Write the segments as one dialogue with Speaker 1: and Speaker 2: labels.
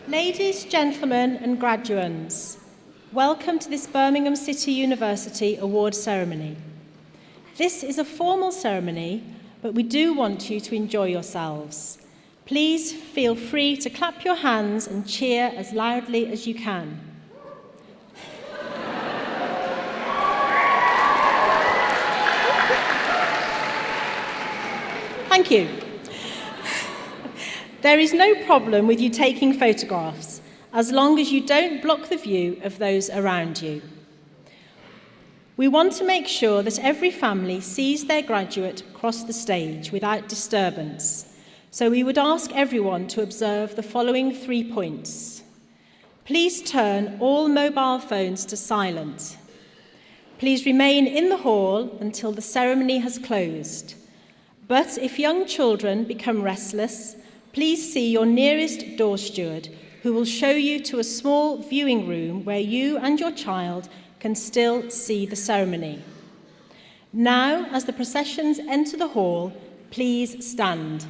Speaker 1: Ladies, gentlemen and graduates, welcome to this Birmingham City University award ceremony. This is a formal ceremony, but we do want you to enjoy yourselves. Please feel free to clap your hands and cheer as loudly as you can. Thank you. There is no problem with you taking photographs, as long as you don't block the view of those around you. We want to make sure that every family sees their graduate cross the stage without disturbance, so we would ask everyone to observe the following 3 points. Please turn all mobile phones to silent. Please remain in the hall until the ceremony has closed. But if young children become restless, please see your nearest door steward, who will show you to a small viewing room where you and your child can still see the ceremony. Now, as the processions enter the hall, please stand.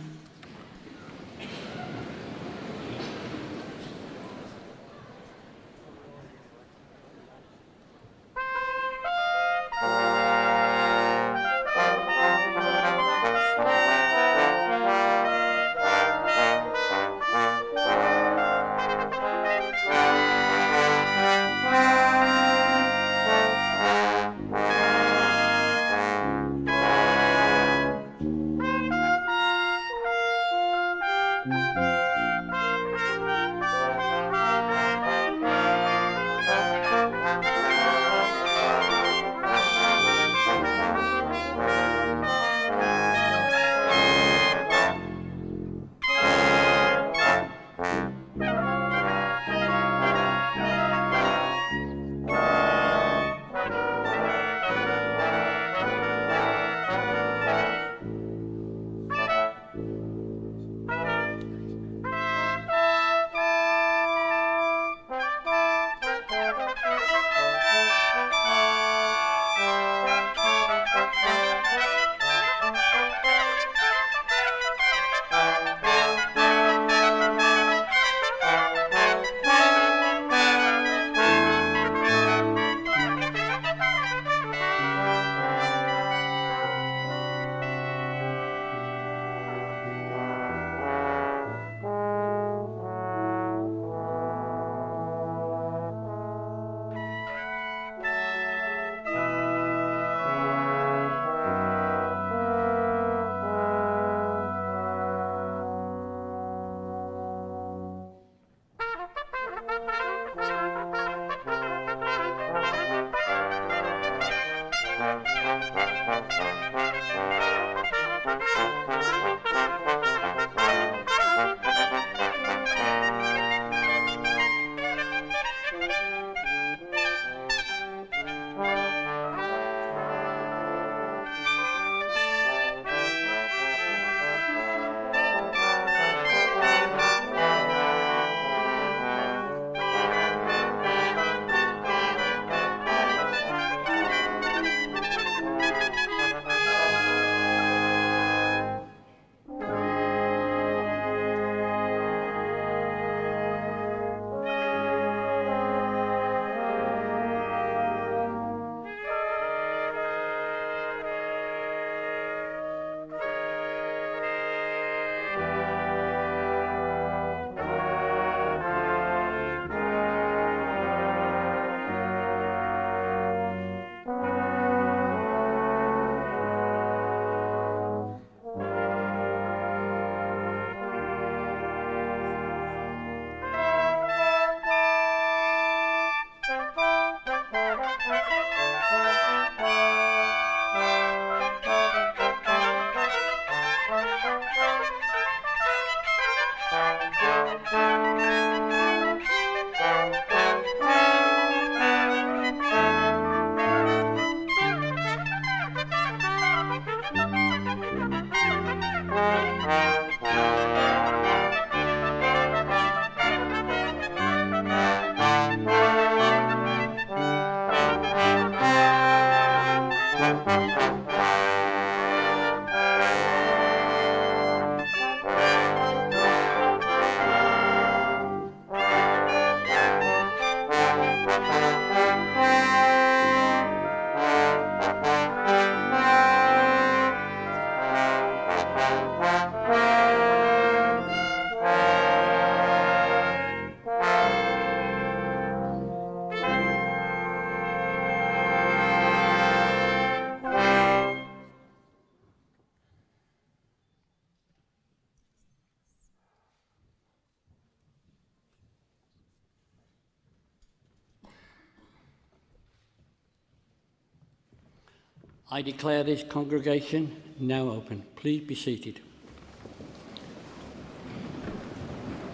Speaker 2: I declare this congregation now open. Please be seated.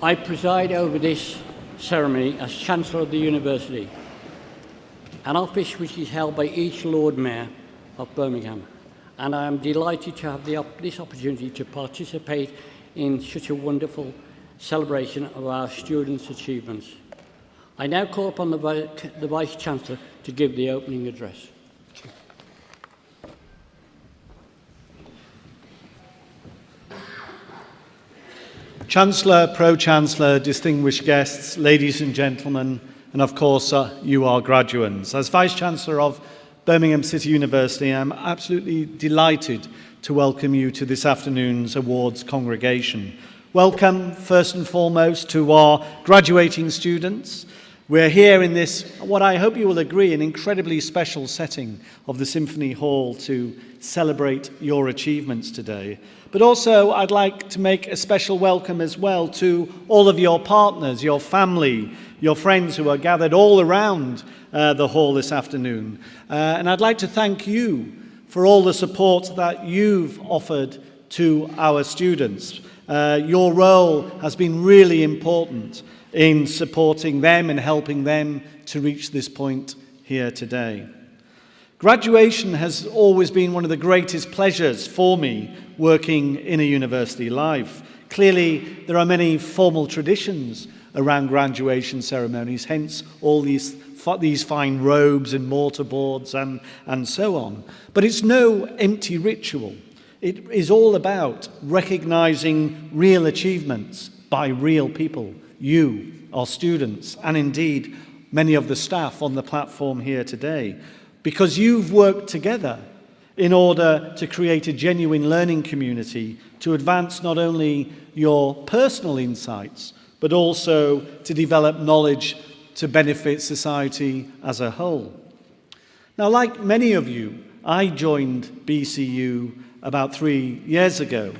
Speaker 2: I preside over this ceremony as Chancellor of the University, an office which is held by each Lord Mayor of Birmingham, and I am delighted to have this opportunity to participate in such a wonderful celebration of our students' achievements. I now call upon the Vice-Chancellor to give the opening address.
Speaker 3: Chancellor, Pro-Chancellor, distinguished guests, ladies and gentlemen, and of course you are graduates. As Vice-Chancellor of Birmingham City University, I'm absolutely delighted to welcome you to this afternoon's awards congregation. Welcome, first and foremost, to our graduating students. We're here in this, what I hope you will agree, an incredibly special setting of the Symphony Hall to celebrate your achievements today. But also, I'd like to make a special welcome as well to all of your partners, your family, your friends who are gathered all around the hall this afternoon. And I'd like to thank you for all the support that you've offered to our students. Your role has been really important in supporting them and helping them to reach this point here today. Graduation has always been one of the greatest pleasures for me working in a university life. Clearly, there are many formal traditions around graduation ceremonies, hence all these fine robes and mortarboards and so on. But it's no empty ritual. It is all about recognizing real achievements by real people, you, our students, and indeed many of the staff on the platform here today, because you've worked together in order to create a genuine learning community to advance not only your personal insights, but also to develop knowledge to benefit society as a whole. Now, like many of you, I joined BCU about 3 years ago,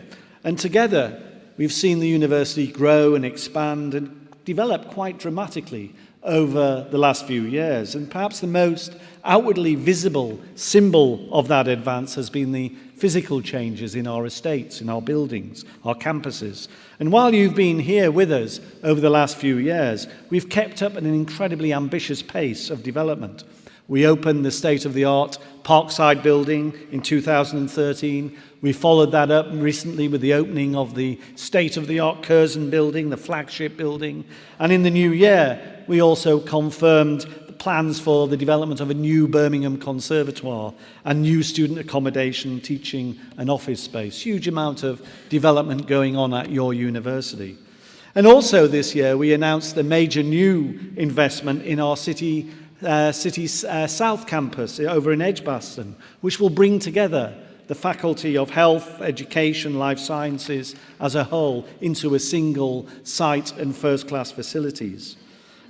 Speaker 3: and together we've seen the university grow and expand and develop quite dramatically over the last few years. And perhaps the most outwardly visible symbol of that advance has been the physical changes in our estates, in our buildings, our campuses. And while you've been here with us over the last few years, we've kept up an incredibly ambitious pace of development. We opened the state-of-the-art Parkside building in 2013. We followed that up recently with the opening of the state-of-the-art Curzon building, the flagship building. And in the new year, we also confirmed the plans for the development of a new Birmingham Conservatoire and new student accommodation, teaching and office space. Huge amount of development going on at your university. And also this year, we announced a major new investment in our City South campus over in Edgbaston, which will bring together the Faculty of Health, Education, Life Sciences as a whole into a single site and first-class facilities.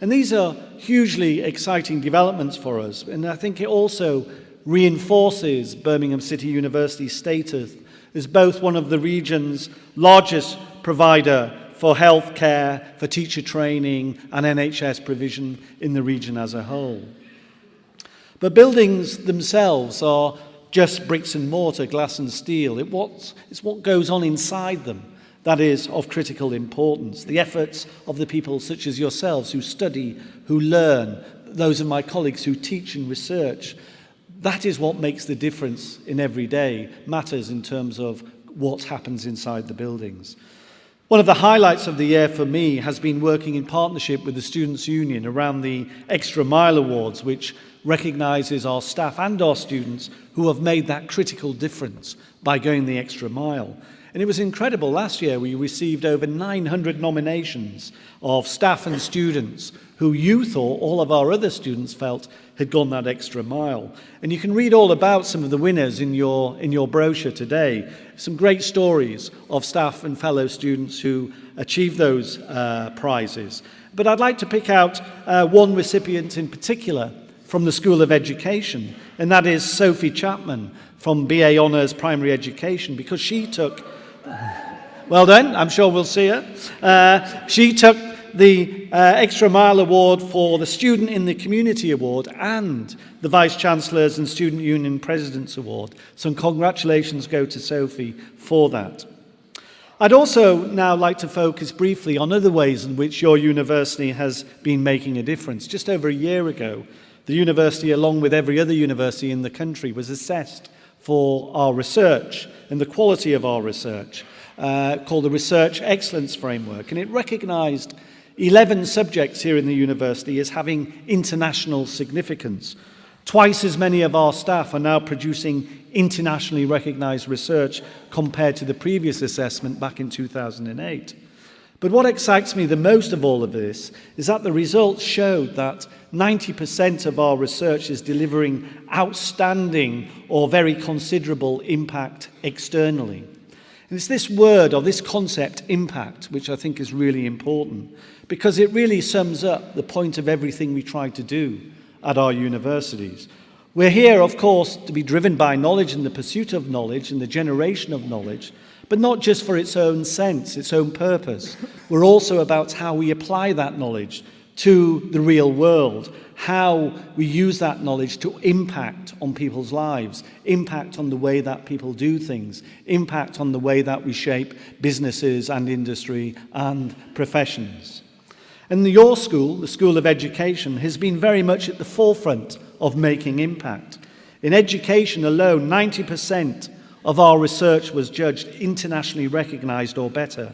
Speaker 3: And these are hugely exciting developments for us, and I think it also reinforces Birmingham City University's status as both one of the region's largest provider for healthcare, for teacher training and NHS provision in the region as a whole. But buildings themselves are just bricks and mortar, glass and steel. It's what goes on inside them that is of critical importance. The efforts of the people such as yourselves who study, who learn, those of my colleagues who teach and research, that is what makes the difference in everyday matters in terms of what happens inside the buildings. One of the highlights of the year for me has been working in partnership with the Students' Union around the Extra Mile Awards, which recognises our staff and our students who have made that critical difference by going the extra mile. And it was incredible. Last year we received over 900 nominations of staff and students who you thought, all of our other students felt, had gone that extra mile. And you can read all about some of the winners in your brochure today. Some great stories of staff and fellow students who achieved those prizes. But I'd like to pick out one recipient in particular from the School of Education, and that is Sophie Chapman from BA Honours Primary Education, because she took, well done, I'm sure we'll see her, she took the Extra Mile Award for the Student in the Community Award and the Vice Chancellors and Student Union President's Award. So congratulations go to Sophie for that. I'd also now like to focus briefly on other ways in which your university has been making a difference. Just over a year ago, the university, along with every other university in the country, was assessed for our research and the quality of our research, called the Research Excellence Framework. And it recognised 11 subjects here in the university as having international significance. Twice as many of our staff are now producing internationally recognised research compared to the previous assessment back in 2008. But what excites me the most of all of this is that the results showed that 90% of our research is delivering outstanding or very considerable impact externally. And it's this word or this concept, impact, which I think is really important, because it really sums up the point of everything we try to do at our universities. We're here, of course, to be driven by knowledge and the pursuit of knowledge and the generation of knowledge, but not just for its own sense, its own purpose. We're also about how we apply that knowledge to the real world, how we use that knowledge to impact on people's lives, impact on the way that people do things, impact on the way that we shape businesses and industry and professions. And your school, the School of Education, has been very much at the forefront of making impact. In education alone, 90% of our research was judged internationally recognised or better,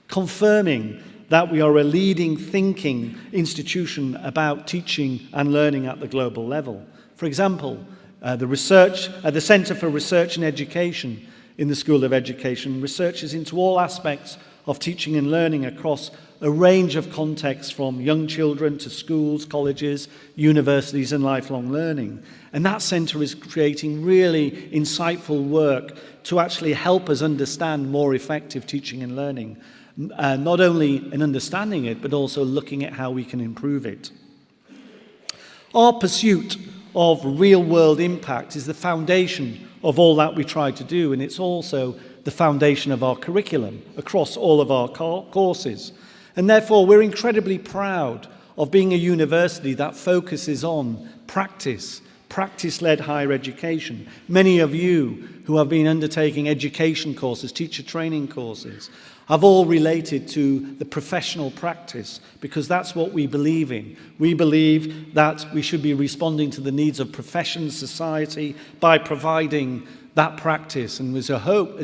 Speaker 3: confirming that we are a leading thinking institution about teaching and learning at the global level. For example, the Centre for Research and Education in the School of Education researches into all aspects of teaching and learning across a range of contexts, from young children to schools, colleges, universities and lifelong learning. And that centre is creating really insightful work to actually help us understand more effective teaching and learning, not only in understanding it, but also looking at how we can improve it. Our pursuit of real-world impact is the foundation of all that we try to do, and it's also the foundation of our curriculum across all of our courses. And therefore, we're incredibly proud of being a university that focuses on practice-led higher education. Many of you who have been undertaking education courses, teacher training courses, have all related to the professional practice, because that's what we believe in. We believe that we should be responding to the needs of profession, society, by providing that practice. And as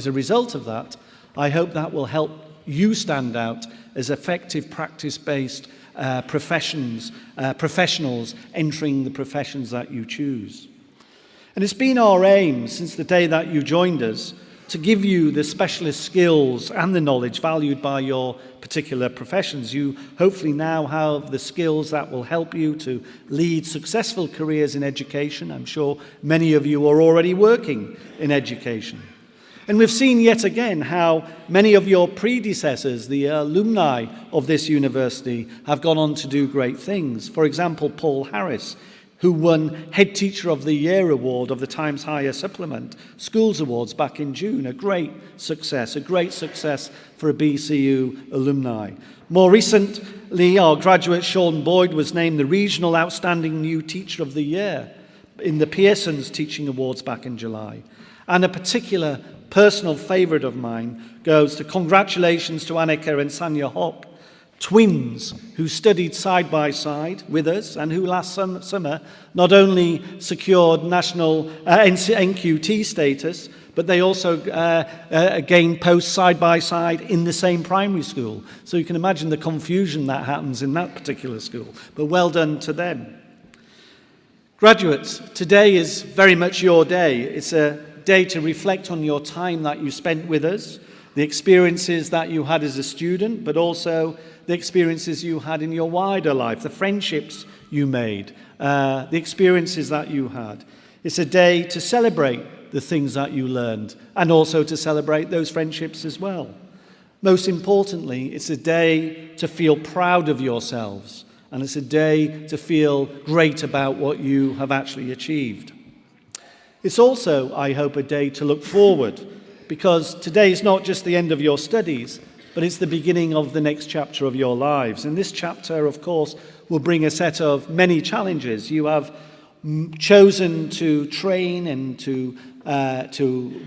Speaker 3: a result of that, I hope that will help you stand out as effective practice-based professionals entering the professions that you choose. And it's been our aim since the day that you joined us to give you the specialist skills and the knowledge valued by your particular professions. You hopefully now have the skills that will help you to lead successful careers in education. I'm sure many of you are already working in education. And we've seen yet again how many of your predecessors, the alumni of this university, have gone on to do great things. For example, Paul Harris, who won Head Teacher of the Year award of the Times Higher Supplement Schools Awards back in June. A great success for a BCU alumni. More recently, our graduate Sean Boyd was named the Regional Outstanding New Teacher of the Year in the Pearson's Teaching Awards back in July. And a particular personal favourite of mine goes to congratulations to Annika and Sanya Hopp, twins who studied side by side with us and who last summer not only secured national NQT status, but they also gained posts side by side in the same primary school. So you can imagine the confusion that happens in that particular school. But well done to them. Graduates, today is very much your day. It's a day to reflect on your time that you spent with us, the experiences that you had as a student, but also the experiences you had in your wider life, the friendships you made, the experiences that you had. It's a day to celebrate the things that you learned and also to celebrate those friendships as well. Most importantly, it's a day to feel proud of yourselves, and it's a day to feel great about what you have actually achieved. It's also, I hope, a day to look forward, because today is not just the end of your studies, but it's the beginning of the next chapter of your lives. And this chapter, of course, will bring a set of many challenges. You have chosen to train and to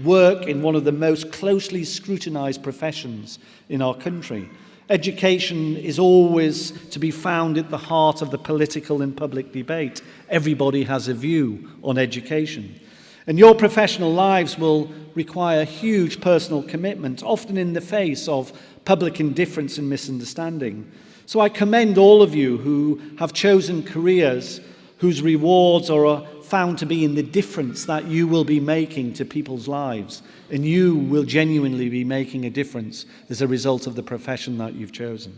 Speaker 3: work in one of the most closely scrutinized professions in our country. Education is always to be found at the heart of the political and public debate. Everybody has a view on education. And your professional lives will require huge personal commitment, often in the face of public indifference and misunderstanding. So I commend all of you who have chosen careers whose rewards are found to be in the difference that you will be making to people's lives. And you will genuinely be making a difference as a result of the profession that you've chosen.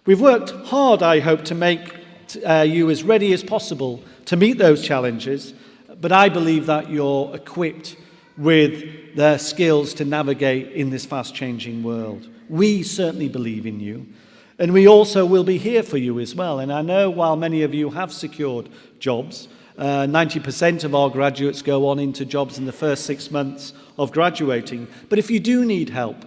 Speaker 3: We've worked hard, I hope, to make you as ready as possible to meet those challenges, but I believe that you're equipped with the skills to navigate in this fast-changing world. We certainly believe in you, and we also will be here for you as well. And I know while many of you have secured jobs, 90% of our graduates go on into jobs in the first 6 months of graduating. But if you do need help,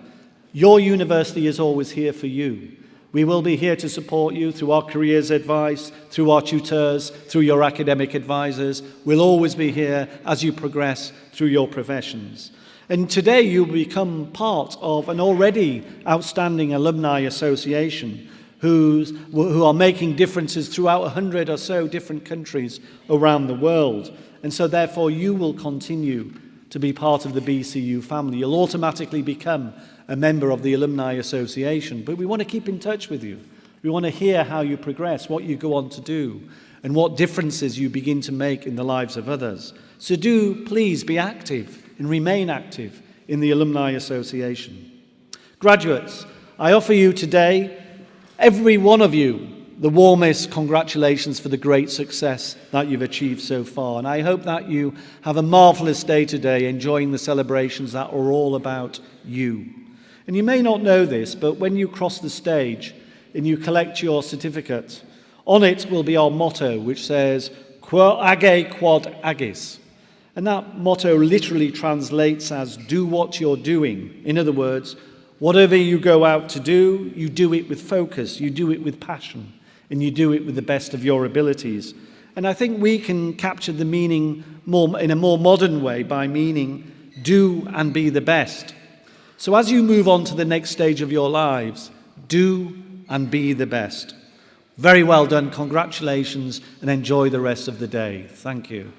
Speaker 3: your university is always here for you. We will be here to support you through our careers advice, through our tutors, through your academic advisors. We'll always be here as you progress through your professions. And today you'll become part of an already outstanding alumni association who are making differences throughout 100 or so different countries around the world. And so therefore you will continue to be part of the BCU family. You'll automatically become a member of the Alumni Association, but we want to keep in touch with you. We want to hear how you progress, what you go on to do, and what differences you begin to make in the lives of others. So do please be active and remain active in the Alumni Association. Graduates, I offer you today, every one of you, the warmest congratulations for the great success that you've achieved so far. And I hope that you have a marvellous day today, enjoying the celebrations that are all about you. And you may not know this, but when you cross the stage and you collect your certificate, on it will be our motto, which says, Quo age quod agis. And that motto literally translates as, do what you're doing. In other words, whatever you go out to do, you do it with focus, you do it with passion, and you do it with the best of your abilities. And I think we can capture the meaning in a more modern way by meaning, do and be the best. So as you move on to the next stage of your lives, do and be the best. Very well done, congratulations, and enjoy the rest of the day. Thank you.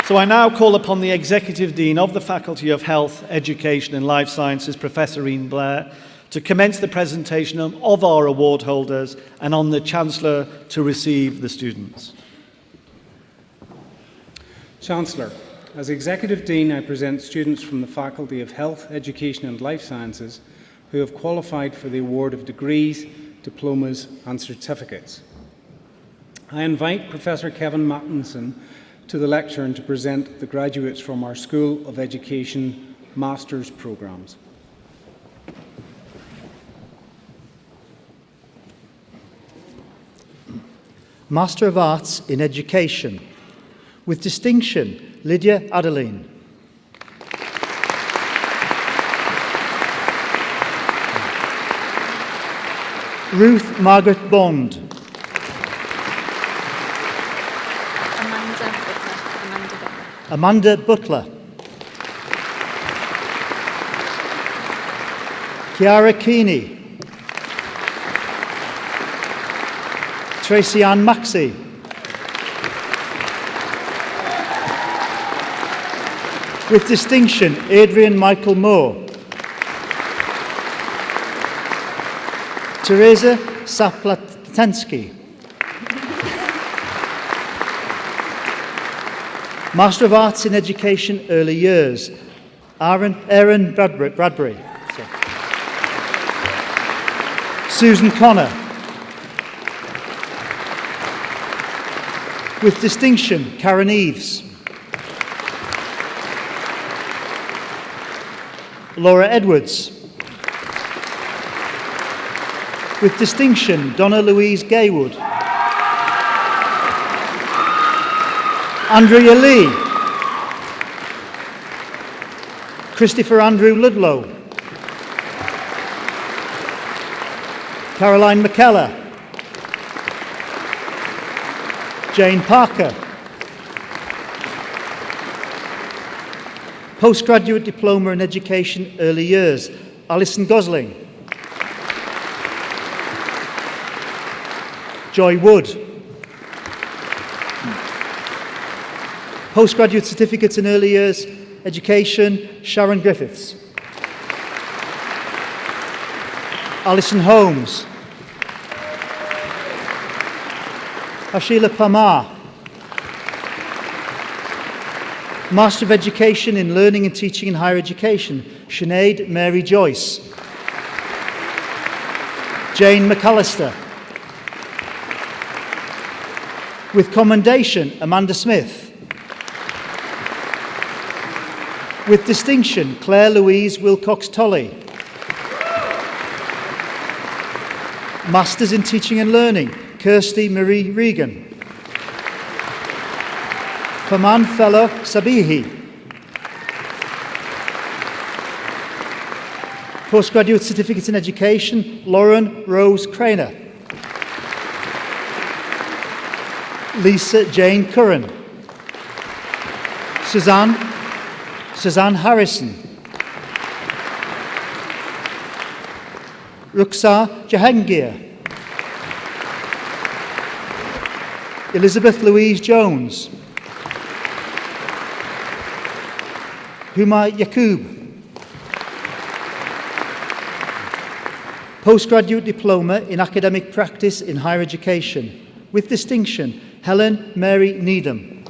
Speaker 3: So I now call upon the Executive Dean of the Faculty of Health, Education and Life Sciences, Professor Ian Blair, to commence the presentation of our award holders and on the Chancellor to receive the students.
Speaker 4: Chancellor, as Executive Dean, I present students from the Faculty of Health, Education and Life Sciences who have qualified for the award of degrees, diplomas and certificates. I invite Professor Kevin Mattinson to the lectern to present the graduates from our School of Education Master's programmes.
Speaker 5: Master of Arts in Education. With distinction, Lydia Adeline. Ruth Margaret Bond. Amanda Butler. Kiara Keeney. Tracy Ann Maxey. With distinction, Adrian Michael Moore. Teresa Saplatensky. Master of Arts in Education, Early Years, Aaron Bradbury. Susan Connor. With distinction, Karen Eves. Laura Edwards. With distinction, Donna Louise Gaywood. Andrea Lee. Christopher Andrew Ludlow. Caroline McKellar. Jane Parker. Postgraduate Diploma in Education, Early Years, Alison Gosling. Joy Wood. Postgraduate Certificates in Early Years Education, Sharon Griffiths. Alison Holmes. Ashila Pamar. Master of Education in Learning and Teaching in Higher Education, Sinead Mary Joyce. Jane McAllister. With commendation, Amanda Smith. With distinction, Claire Louise Wilcox-Tolley. Masters in Teaching and Learning, Kirsty Marie Regan. Paman Fellow Sabihi. Postgraduate Certificate in Education, Lauren Rose Craner. Lisa Jane Curran. Suzanne Harrison. Ruksa Jahangir. Elizabeth Louise Jones. Huma Yakub. Postgraduate Diploma in Academic Practice in Higher Education, with distinction, Helen Mary Needham.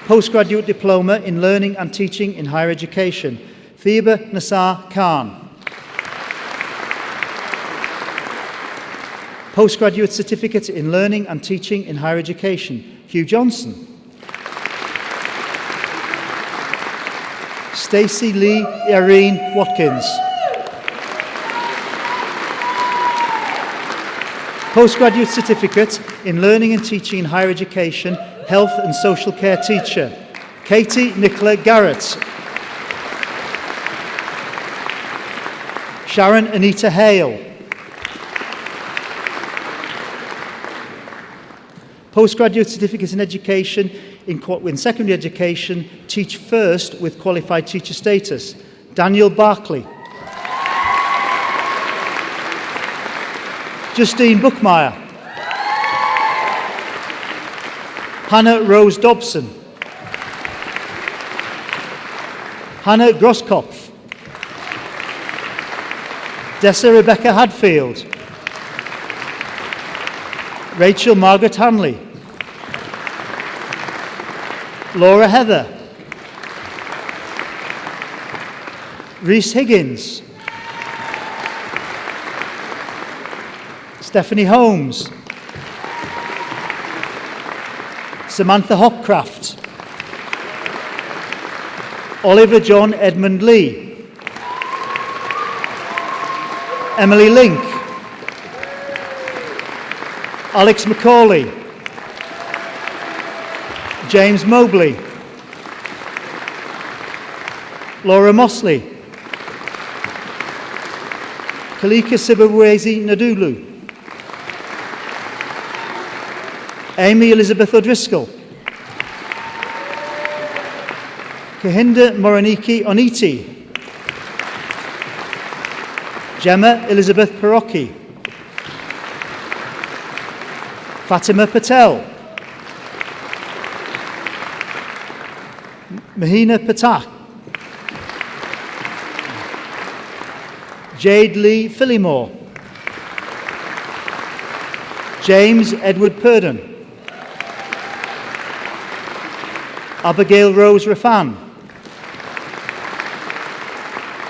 Speaker 5: Postgraduate Diploma in Learning and Teaching in Higher Education, Thiba Nassar Khan. Postgraduate Certificate in Learning and Teaching in Higher Education, Hugh Johnson. Stacey Lee Irene Watkins. Postgraduate Certificate in Learning and Teaching in Higher Education, Health and Social Care Teacher, Katie Nicola Garrett. Sharon Anita Hale. Postgraduate Certificate in Education in Secondary Education, Teach First with Qualified Teacher Status, Daniel Barkley. Justine Buckmeyer. Hannah Rose Dobson. Hannah Grosskopf. Dessa Rebecca Hadfield. Rachel Margaret Hanley. Laura Heather. Reese Higgins. Stephanie Holmes. Samantha Hopcraft. Oliver John Edmund Lee. Emily Link. Alex Macaulay. James Mobley. Laura Mosley. Kalika Sibawezi Nadulu. Amy Elizabeth O'Driscoll. Kahinda Moraniki Oniti. Gemma Elizabeth Parocchi. Fatima Patel. Mahina Patak. Jade Lee Phillimore. James Edward Purdon. Abigail Rose Rafan.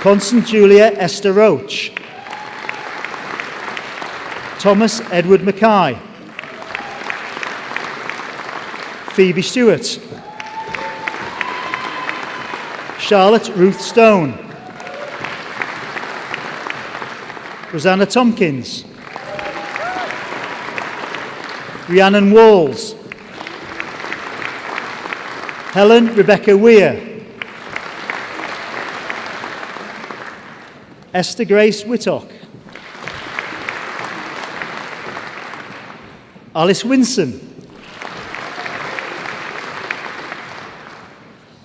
Speaker 5: Constance Julia Esther Roach. Thomas Edward Mackay. Phoebe Stewart. Charlotte Ruth Stone. Rosanna Tompkins. Rhiannon Walls. Helen Rebecca Weir. Esther Grace Whittock. Alice Winson.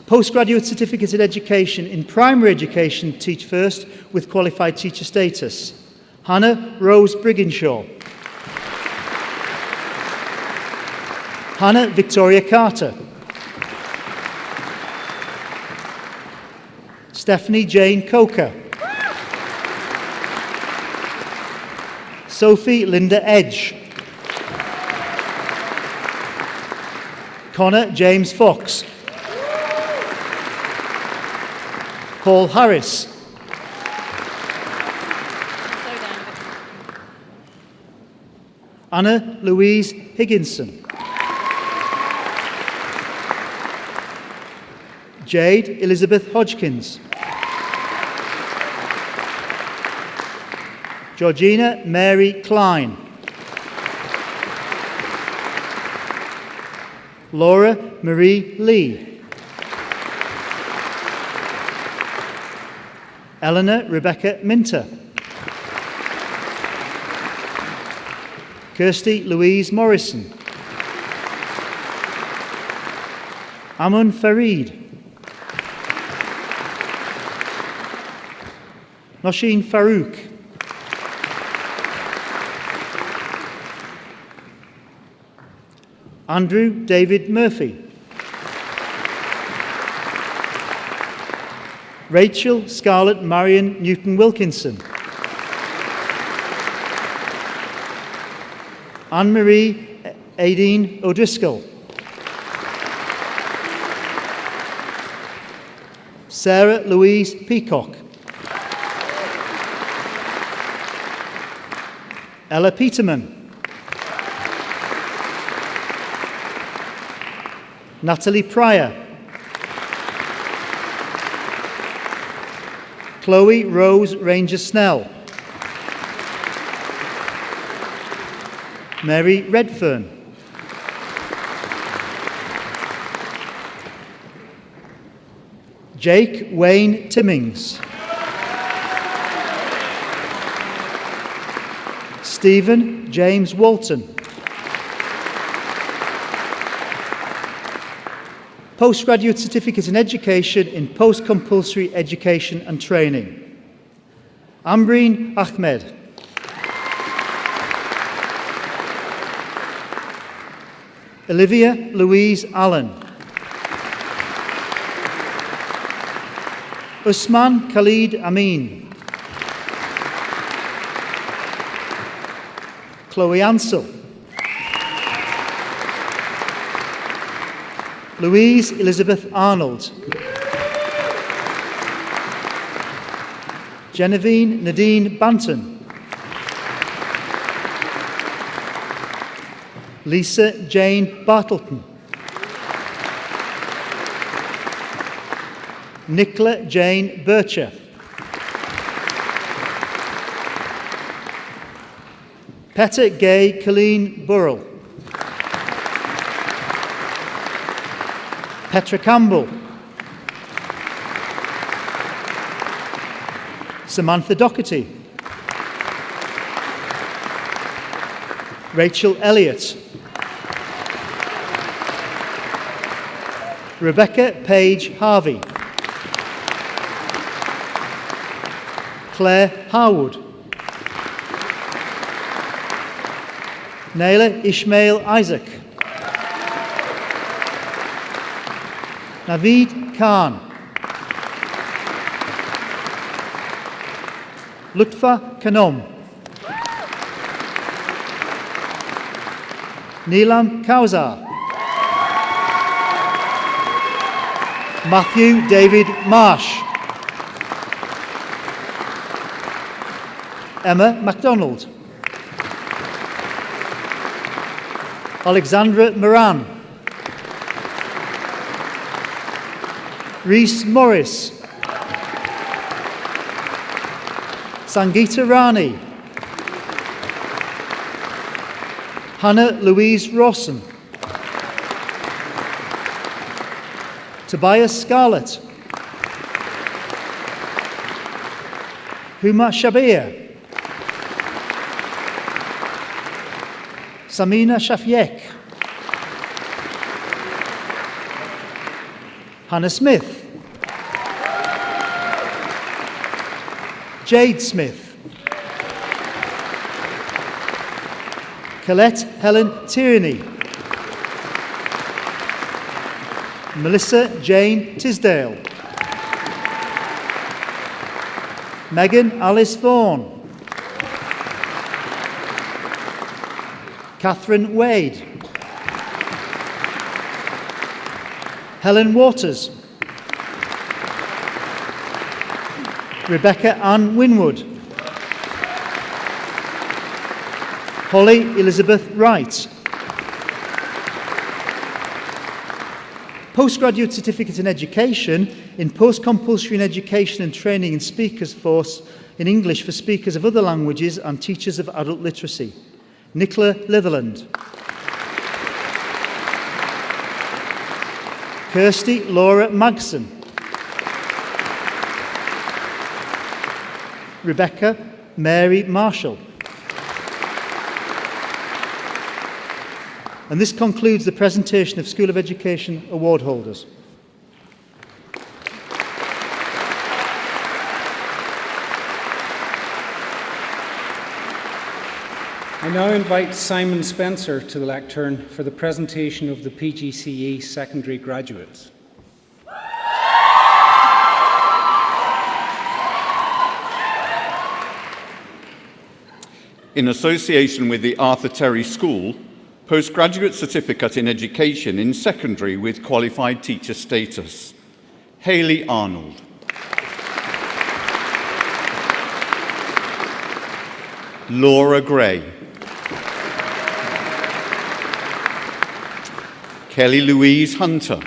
Speaker 5: Postgraduate Certificate in Education in Primary Education, teach first with qualified teacher status. Hannah Rose Brigginshaw. Hannah Victoria Carter. Stephanie Jane Coker. Sophie Linda Edge. Connor James Fox. Paul Harris. Anna Louise Higginson. Jade Elizabeth Hodgkins. Georgina Mary Klein. Laura Marie Lee. Eleanor Rebecca Minter. Kirsty Louise Morrison. Amun Farid. Nosheen Farouk. Andrew David Murphy. Rachel Scarlett Marion Newton Wilkinson. Anne-Marie Aideen O'Driscoll. Sarah Louise Peacock. Ella Peterman. Natalie Pryor. Chloe Rose Ranger Snell. Mary Redfern. Jake Wayne Timmings. Stephen James Walton. Postgraduate Certificate in Education in Post-Compulsory Education and Training. Ambreen Ahmed. Olivia Louise Allen. Usman Khalid Amin. Chloe Ansell. Louise Elizabeth Arnold. Genevieve Nadine Banton. Lisa Jane Bartleton. Nicola Jane Bircher. Petter Gay Colleen Burrell. Petra Campbell. Samantha Doherty. Rachel Elliott. Rebecca Page Harvey. Claire Harwood. Naila Ishmael Isaac. Naveed Khan. Lutfa Kanom. Neelam Kausar. Matthew David Marsh. Emma MacDonald. Alexandra Moran. Rhys Morris. Sangeeta Rani. Hannah Louise Rawson. Tobias Scarlett. Huma Shabir. Samina Shafiek. Hannah Smith. Jade Smith. Colette Helen Tierney. Melissa Jane Tisdale. Megan Alice Thorne. Catherine Wade. Helen Waters. Rebecca Ann Winwood. Holly Elizabeth Wright. Postgraduate Certificate in Education in Post-Compulsory in Education and Training in Speakers Force in English for speakers of other languages and teachers of adult literacy. Nicola Litherland. Kirsty Laura Magson. Rebecca Mary Marshall. And this concludes the presentation of School of Education award holders.
Speaker 4: I now invite Simon Spencer to the lectern for the presentation of the PGCE secondary graduates.
Speaker 6: In association with the Arthur Terry School, Postgraduate Certificate in Education in Secondary with Qualified Teacher Status. Hayley Arnold. Laura Gray. Kelly Louise Hunter.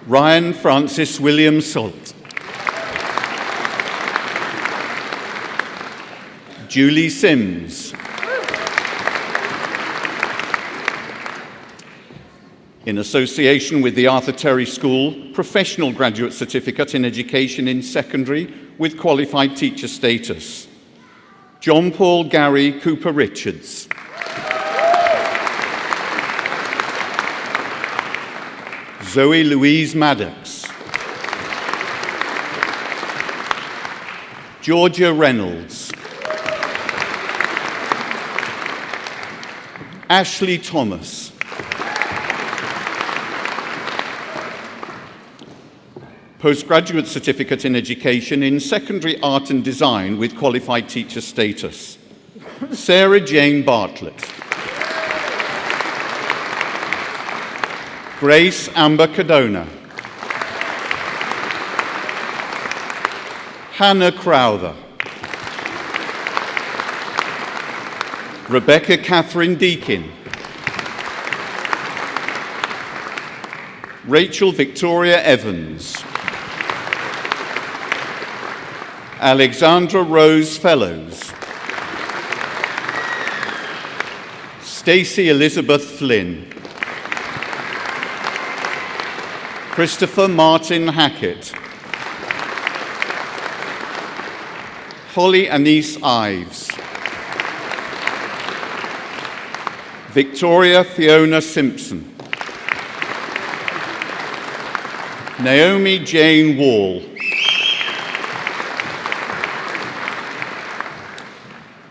Speaker 6: Ryan Francis William Salt. Julie Sims. In association with the Arthur Terry School, Professional Graduate Certificate in Education in Secondary with Qualified Teacher Status. John Paul Gary Cooper Richards. Zoe Louise Maddox. Georgia Reynolds. Ashley Thomas. Postgraduate Certificate in Education in Secondary Art and Design with Qualified Teacher Status. Sarah Jane Bartlett. Grace Amber Cadona. Hannah Crowther. Rebecca Catherine Deakin. Rachel Victoria Evans. Alexandra Rose Fellows. Stacey Elizabeth Flynn. Christopher Martin Hackett. Holly Anise Ives. Victoria Fiona Simpson. Naomi Jane Wall.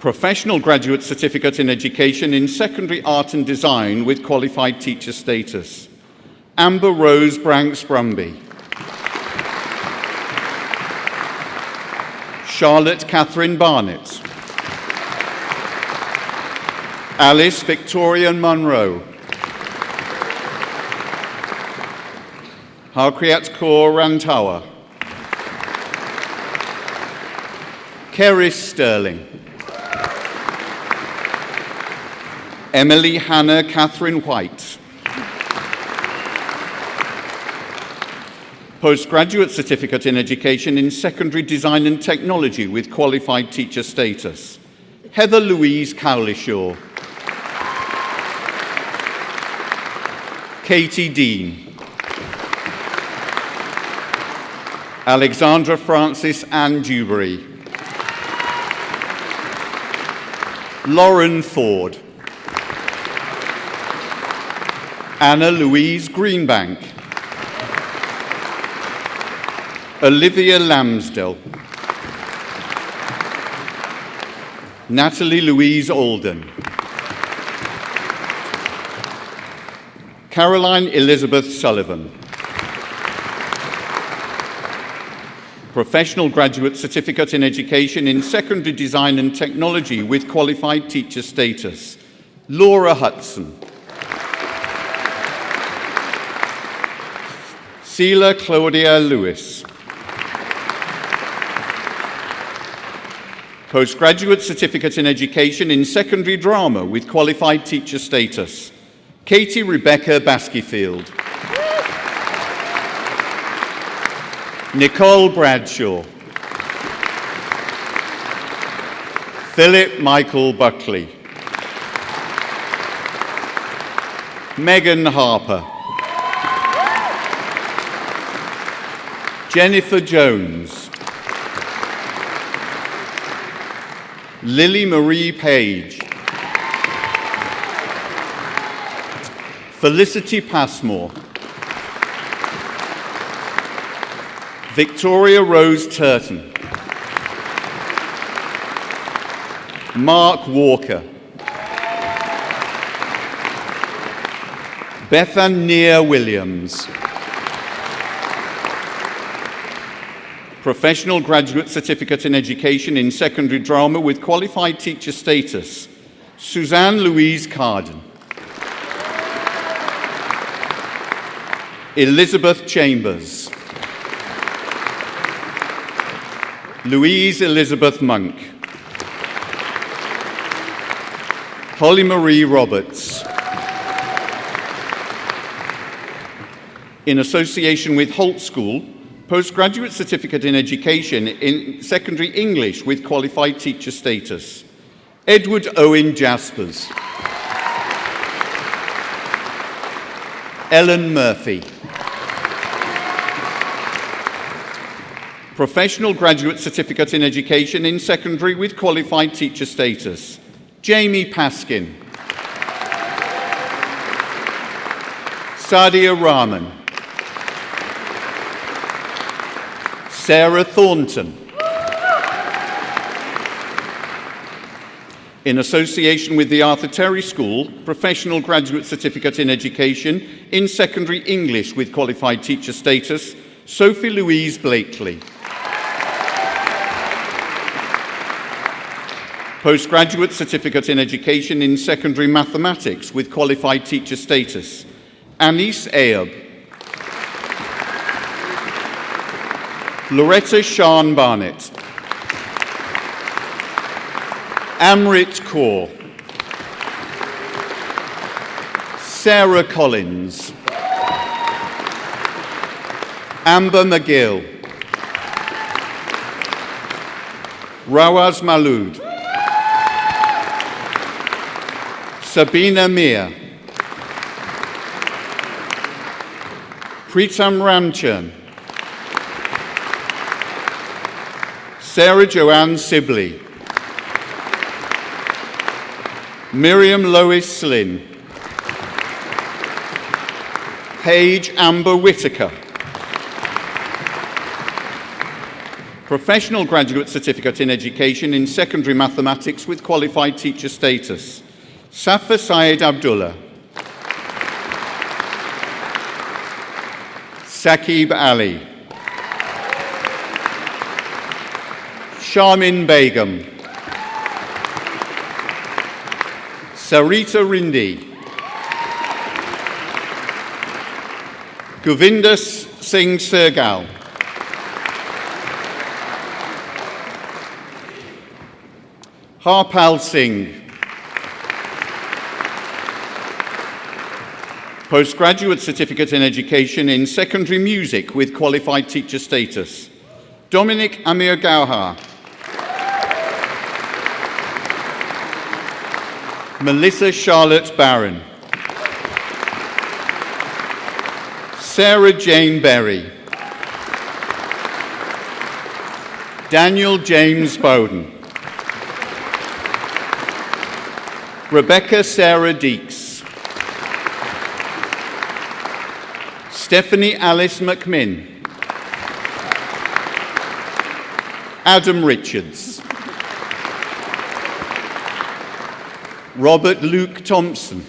Speaker 6: Professional Graduate Certificate in Education in Secondary Art and Design with Qualified Teacher Status. Amber Rose Branks-Brumby. Charlotte Catherine Barnett. Alice Victoria Munro. Harkriat Kaur Rantawa. Keris Sterling. Emily Hannah Catherine White. Postgraduate Certificate in Education in Secondary Design and Technology with Qualified Teacher Status. Heather Louise Cowlishaw. Katie Dean. Alexandra Francis Ann Dewberry. Lauren Ford. Anna Louise Greenbank. Olivia Lamsdell. Natalie Louise Alden. Caroline Elizabeth Sullivan. Professional Graduate Certificate in Education in Secondary Design and Technology with Qualified Teacher Status. Laura Hudson. Sheila Claudia Lewis. Postgraduate Certificate in Education in Secondary Drama with Qualified Teacher Status. Katie Rebecca Baskyfield. Nicole Bradshaw. Philip Michael Buckley. Megan Harper. Jennifer Jones. Lily Marie Page. Felicity Passmore. Victoria Rose Turton. Mark Walker. Bethan Nia Williams. Professional Graduate Certificate in Education in Secondary Drama with Qualified Teacher Status. Suzanne Louise Carden. Elizabeth Chambers. Louise Elizabeth Monk. Holly Marie Roberts. In association with Holt School, Postgraduate Certificate in Education in Secondary English with Qualified Teacher Status. Edward Owen Jaspers. Ellen Murphy. Professional Graduate Certificate in Education in Secondary with Qualified Teacher Status. Jamie Paskin. Sadia Rahman. Sarah Thornton. In association with the Arthur Terry School, Professional Graduate Certificate in Education in Secondary English with Qualified Teacher Status, Sophie Louise Blakely. Postgraduate Certificate in Education in Secondary Mathematics with Qualified Teacher Status, Anis Ayub. Loretta Shan Barnett. Amrit Kaur. Sarah Collins. Amber McGill. Rawaz Malood. Sabina Mir. Pritam Ramchand. Sarah Joanne Sibley, Miriam Lois Slynn, Paige Amber Whitaker, Professional Graduate Certificate in Education in Secondary Mathematics with Qualified Teacher Status, Safa Syed Abdullah, Saqib Ali, Sharmin Begum, Sarita Rindi, Govinda Singh Sergal, Harpal Singh, Postgraduate Certificate in Education in Secondary Music with Qualified Teacher Status, Dominic Amir Gauhar, Melissa Charlotte Barron, Sarah Jane Berry, Daniel James Bowden, Rebecca Sarah Deeks, Stephanie Alice McMinn, Adam Richards, Robert Luke Thompson,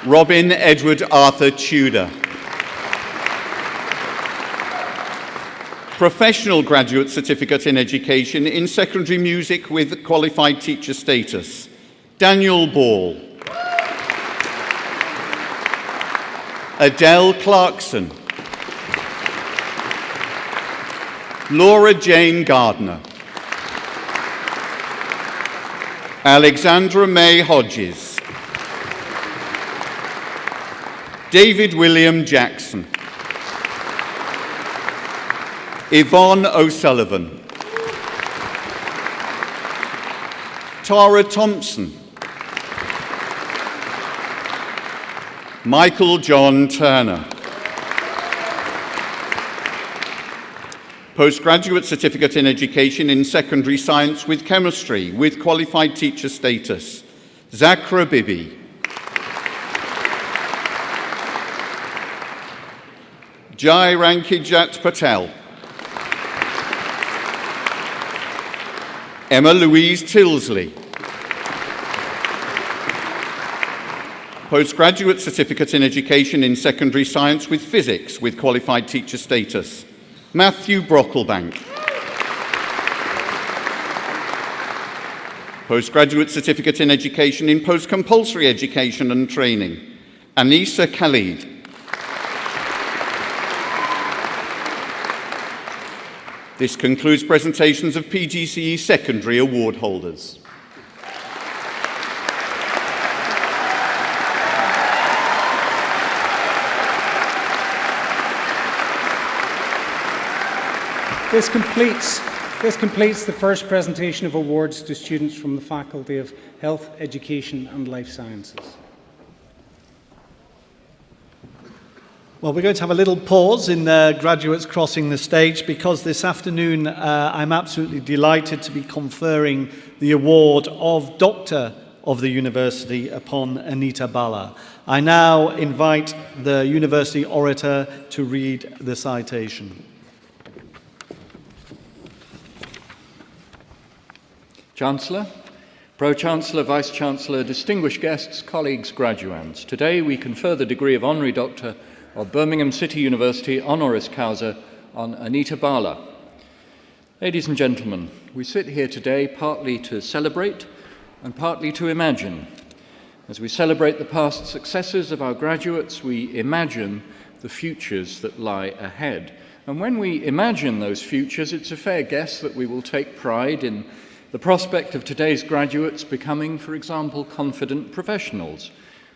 Speaker 6: Robin Edward Arthur Tudor, Professional Graduate Certificate in Education in Secondary Music with Qualified Teacher Status, Daniel Ball, Adele Clarkson, Laura Jane Gardner, Alexandra May Hodges, David William Jackson, Yvonne O'Sullivan, Tara Thompson, Michael John Turner, Postgraduate Certificate in Education in Secondary Science with Chemistry with Qualified Teacher Status, Zakra Bibi, Jai Rankijat Patel, Emma Louise Tilsley, Postgraduate Certificate in Education in Secondary Science with Physics with Qualified Teacher Status, Matthew Brocklebank, Postgraduate Certificate in Education in Post-Compulsory Education and Training, Anissa Khalid, This concludes presentations of PGCE Secondary Award holders.
Speaker 4: This completes the first presentation of awards to students from the Faculty of Health, Education and Life Sciences.
Speaker 3: Well, we're going to have a little pause in the graduates crossing the stage because this afternoon I'm absolutely delighted to be conferring the award of Doctor of the University upon Anita Bala. I now invite the University Orator to read the citation.
Speaker 7: Chancellor, Pro-Chancellor, Vice-Chancellor, distinguished guests, colleagues, graduands. Today we confer the degree of Honorary Doctor of Birmingham City University honoris causa on Anita Bala. Ladies and gentlemen, we sit here today partly to celebrate and partly to imagine. As we celebrate the past successes of our graduates, we imagine the futures that lie ahead. And when we imagine those futures, it's a fair guess that we will take pride in the prospect of today's graduates becoming, for example, confident professionals.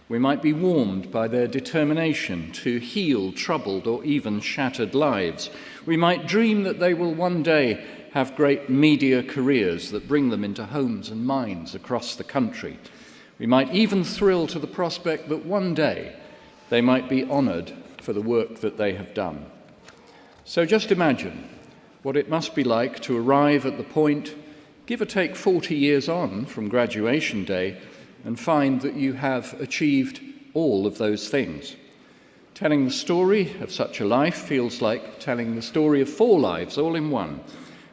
Speaker 7: We might be warmed by their determination to heal troubled or even shattered lives. We might dream that they will one day have great media careers that bring them into homes and minds across the country. We might even thrill to the prospect that one day they might be honoured for the work that they have done. So just imagine what it must be like to arrive at the point, give or take 40 years on from graduation day, and find that you have achieved all of those things. Telling the story of such a life feels like telling the story of 4 lives all in one,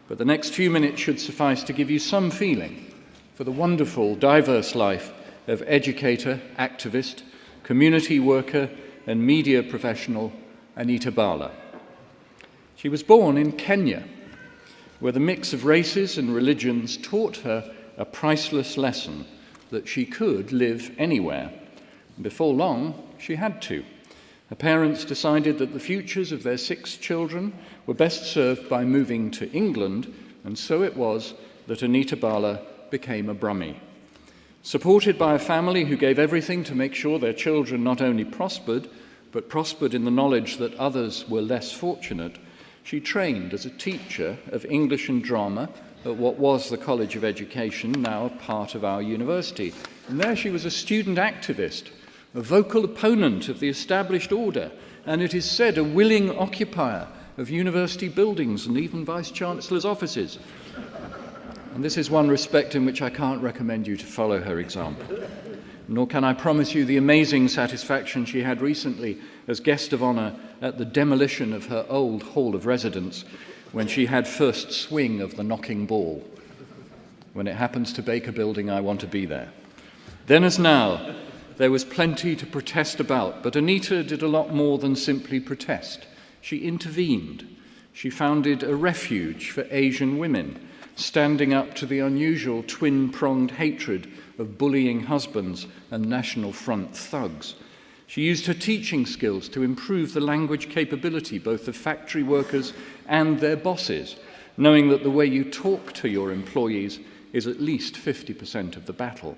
Speaker 7: but the next few minutes should suffice to give you some feeling for the wonderful, diverse life of educator, activist, community worker, and media professional Anita Bala. She was born in Kenya, where the mix of races and religions taught her a priceless lesson that she could live anywhere. And before long, she had to. Her parents decided that the futures of their 6 children were best served by moving to England, and so it was that Anita Bala became a Brummie. Supported by a family who gave everything to make sure their children not only prospered, but prospered in the knowledge that others were less fortunate, she trained as a teacher of English and drama at what was the College of Education, now part of our university. And there she was a student activist, a vocal opponent of the established order, and it is said a willing occupier of university buildings and even vice-chancellors' offices. And this is one respect in which I can't recommend you to follow her example. Nor can I promise you the amazing satisfaction she had recently as guest of honour at the demolition of her old hall of residence when she had first swing of the knocking ball. When it happens to Baker Building, I want to be there. Then as now, there was plenty to protest about, but Anita did a lot more than simply protest. She intervened. She founded a refuge for Asian women, standing up to the unusual twin-pronged hatred of bullying husbands and National Front thugs. She used her teaching skills to improve the language capability both of factory workers and their bosses, knowing that the way you talk to your employees is at least 50% of the battle.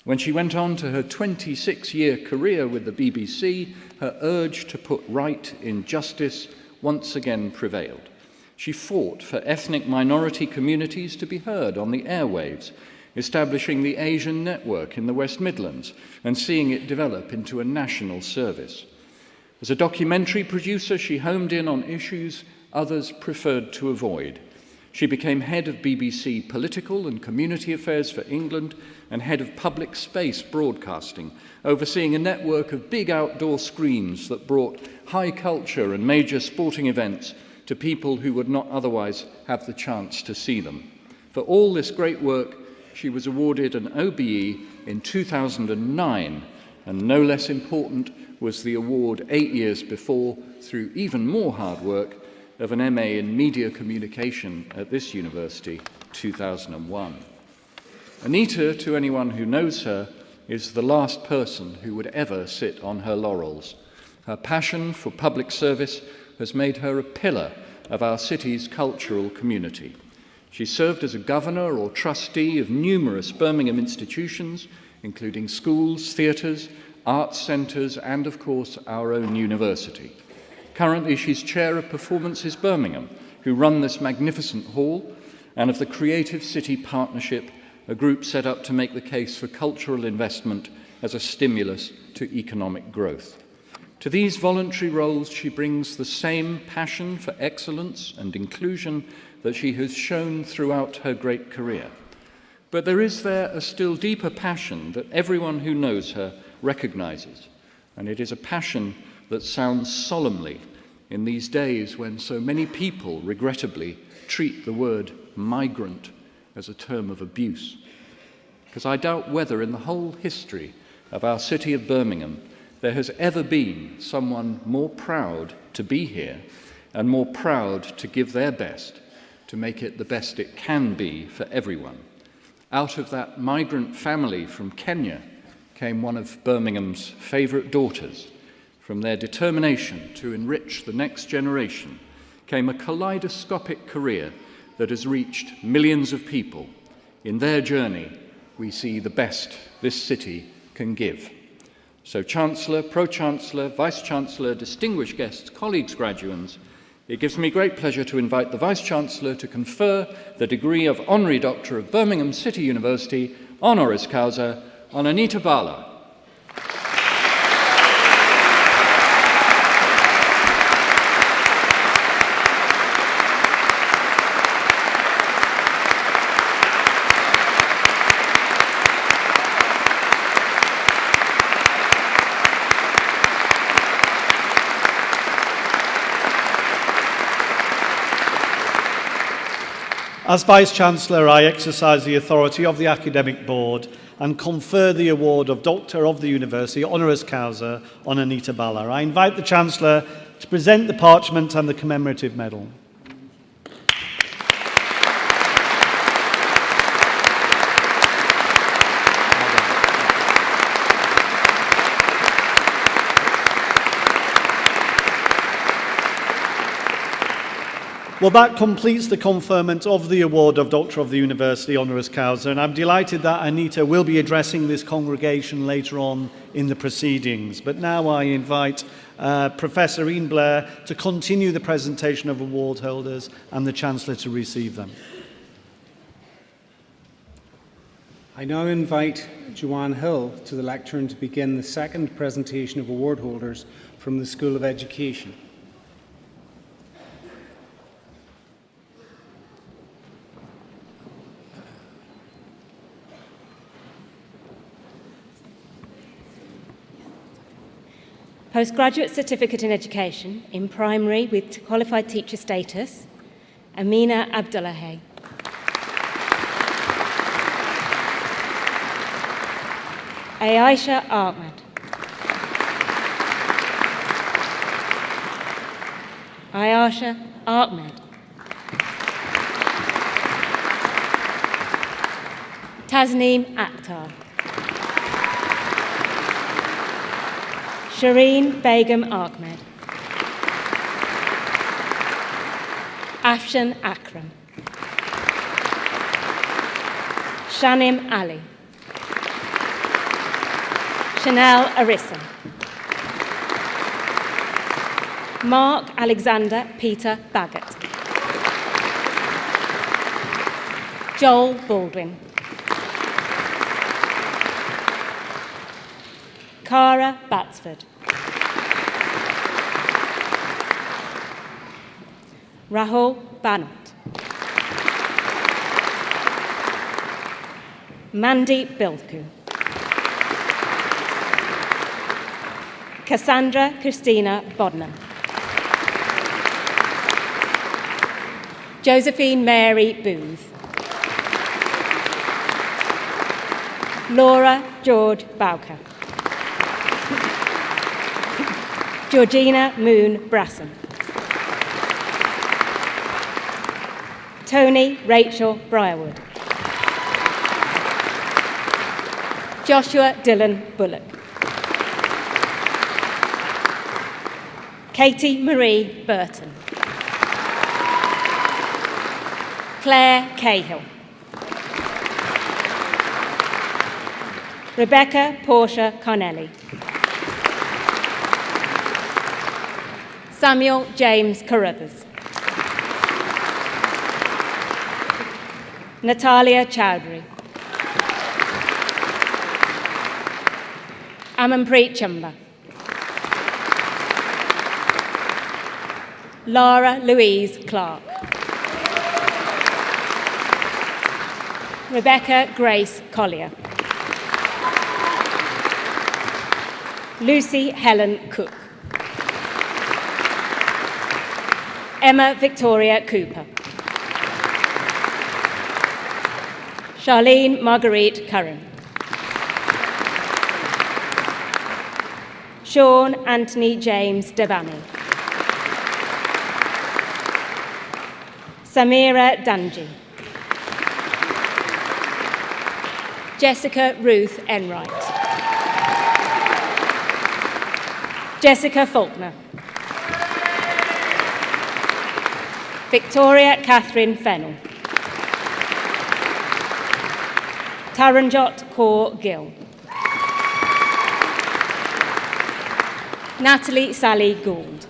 Speaker 7: When she went on to her 26-year career with the BBC, her urge to put right in justice once again prevailed. She fought for ethnic minority communities to be heard on the airwaves, establishing the Asian Network in the West Midlands and seeing it develop into a national service. As a documentary producer, she homed in on issues others preferred to avoid. She became head of BBC Political and Community Affairs for England and head of public space broadcasting, overseeing a network of big outdoor screens that brought high culture and major sporting events to people who would not otherwise have the chance to see them. For all this great work, she was awarded an OBE in 2009, and no less important was the award 8 years before, through even more hard work, of an MA in Media Communication at this university, 2001. Anita, to anyone who knows her, is the last person who would ever sit on her laurels. Her passion for public service has made her a pillar of our city's cultural community. She served as a governor or trustee of numerous Birmingham institutions, including schools, theatres, arts centres, and of course our own university. Currently, she's chair of Performances Birmingham, who run this magnificent hall, and of the Creative City Partnership, a group set up to make the case for cultural investment as a stimulus to economic growth. To these voluntary roles, she brings the same passion for excellence and inclusion that she has shown throughout her great career. But there is there a still deeper passion that everyone who knows her recognizes, and it is a passion that sounds solemnly in these days when so many people, regrettably, treat the word migrant as a term of abuse. Because I doubt whether in the whole history of our city of Birmingham there has ever been someone more proud to be here and more proud to give their best to make it the best it can be for everyone. Out of that migrant family from Kenya came one of Birmingham's favourite daughters. From their determination to enrich the next generation came a kaleidoscopic career that has reached millions of people. In their journey, we see the best this city can give. So Chancellor, Pro-Chancellor, Vice-Chancellor, distinguished guests, colleagues, graduands, it gives me great pleasure to invite the Vice-Chancellor to confer the degree of Honorary Doctor of Birmingham City University, honoris causa, on Anita Bala.
Speaker 3: As Vice-Chancellor, I exercise the authority of the Academic Board and confer the award of Doctor of the University honoris causa on Anita Balla. I invite the Chancellor to present the parchment and the commemorative medal. Well, that completes the conferment of the award of Doctor of the University honoris causa, and I'm delighted that Anita will be addressing this congregation later on in the proceedings. But now I invite Professor Ian Blair to continue the presentation of award holders and the Chancellor to receive them.
Speaker 4: I now invite Joanne Hill to the lectern to begin the second presentation of award holders from the School of Education.
Speaker 8: Postgraduate Certificate in Education in Primary with Qualified Teacher Status, Amina Abdullahi. Aisha Ahmed. Ayasha Ahmed. Tasneem Akhtar. Shireen Begum Ahmed. Afshan Akram. Shanim Ali. Chanel Arissa. Mark Alexander Peter Baggett. Joel Baldwin. Cara Batsford. Rahul Banat. Mandy Bilku. Cassandra Christina Bodnam. Josephine Mary Booth. Laura George Bowker. Georgina Moon Brasson. Tony Rachel Briarwood. Joshua Dylan Bullock. Katie Marie Burton. Claire Cahill. Rebecca Portia Carnelli. Samuel James Carruthers. Natalia Chowdhury. Amanpreet Chamba. Lara Louise Clark. Rebecca Grace Collier. Lucy Helen Cook. Emma Victoria Cooper. Charlene Marguerite Curran. Sean Anthony James Devani. Samira Danji. Jessica Ruth Enright. Jessica Faulkner. Victoria Catherine Fennell. Taranjot Kaur Gill. Natalie Sally Gould.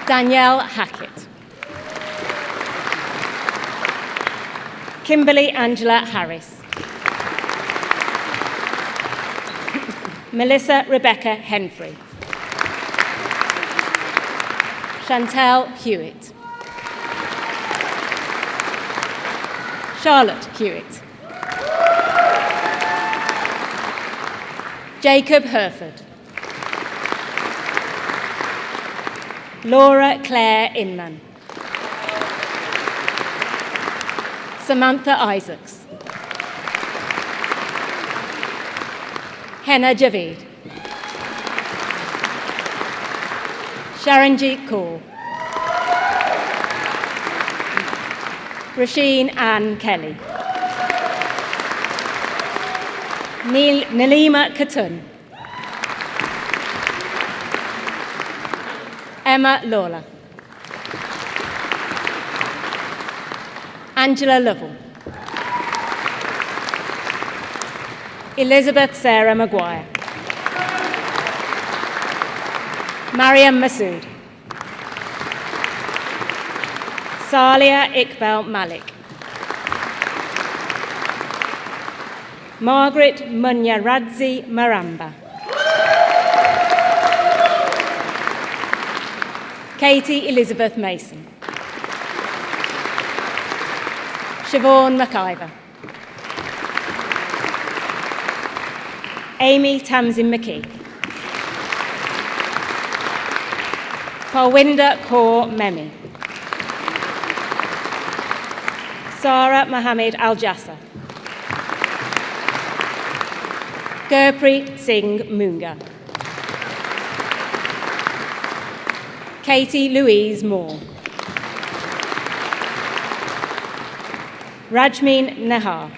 Speaker 8: Danielle Hackett. Kimberly Angela Harris. Melissa Rebecca Henfrey. Chantel Hewitt. Charlotte Hewitt. Jacob Herford. Laura Claire Inman. Samantha Isaacs. Henna Javid. Sharanjeet Kaur. Rasheen Ann Kelly. Nalima Khatun. Emma Lawler. Angela Lovell. Elizabeth Sarah Maguire. Mariam Masood. Salia Iqbal Malik. Margaret Munyaradzi Maramba. Katie Elizabeth Mason. Siobhan McIver. Amy Tamsin McKee. Parwinder Kaur Memi. Sarah Mohammed Al-Jassa. Gurpreet Singh Munga. Katie Louise Moore. Rajmeen Nahar.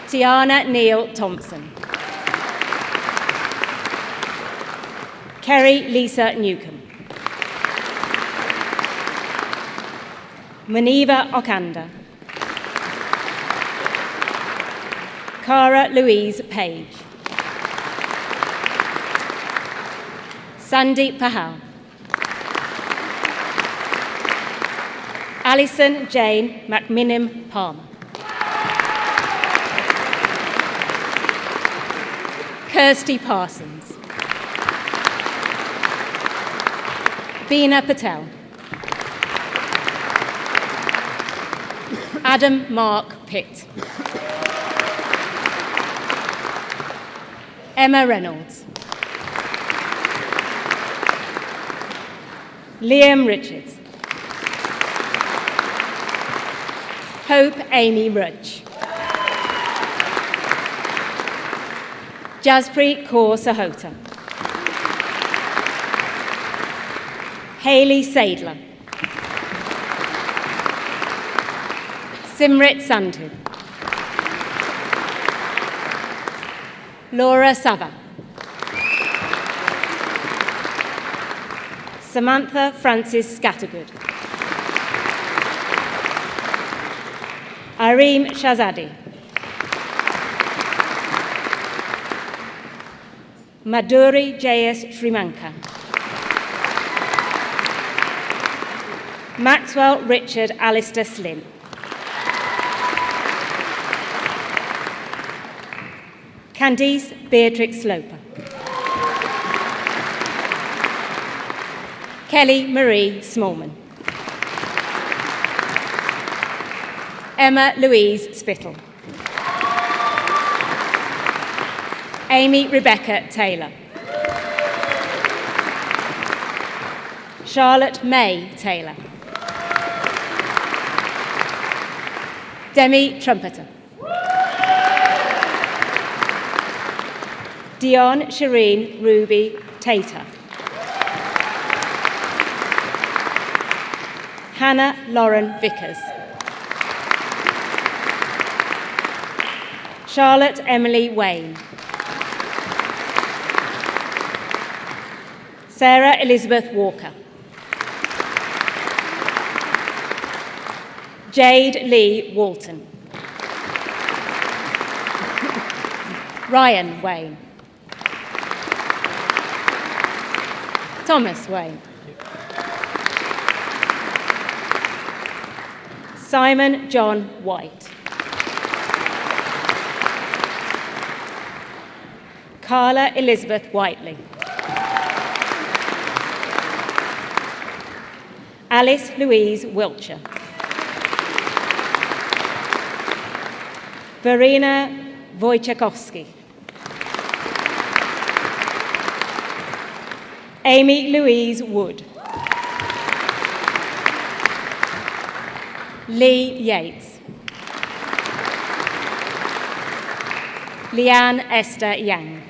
Speaker 8: Tiana Neil Thompson. Kerry Lisa Newcomb. Maniva Okanda. Cara Louise Page. Sandeep Pahal. Alison Jane McMinnam Palmer. Kirsty Parsons. Beena Patel. Adam Mark Pitt. Emma Reynolds. Liam Richards. Hope Amy Rudge. Jaspreet Kaur Sahota. Hayley Sadler. Simrit Sandhu. Laura Sava. Samantha Francis Scattergood. Areem Shazadi. Madhuri J.S. Srimanka. Maxwell Richard Alistair Slint. Candice Beatrix Sloper. Kelly Marie Smallman. Emma Louise Spittle. Amy Rebecca Taylor. Charlotte May Taylor. Demi Trumpeter. Dion Shireen Ruby Tater. Hannah Lauren Vickers. Charlotte Emily Wayne. Sarah Elizabeth Walker. Jade Lee Walton. Ryan Wayne. Thomas Wayne. Simon John White. Carla Elizabeth Whiteley. Alice Louise Wiltshire. Verena Wojciechowski. Amy Louise Wood. Lee Yates. Leanne Esther Yang.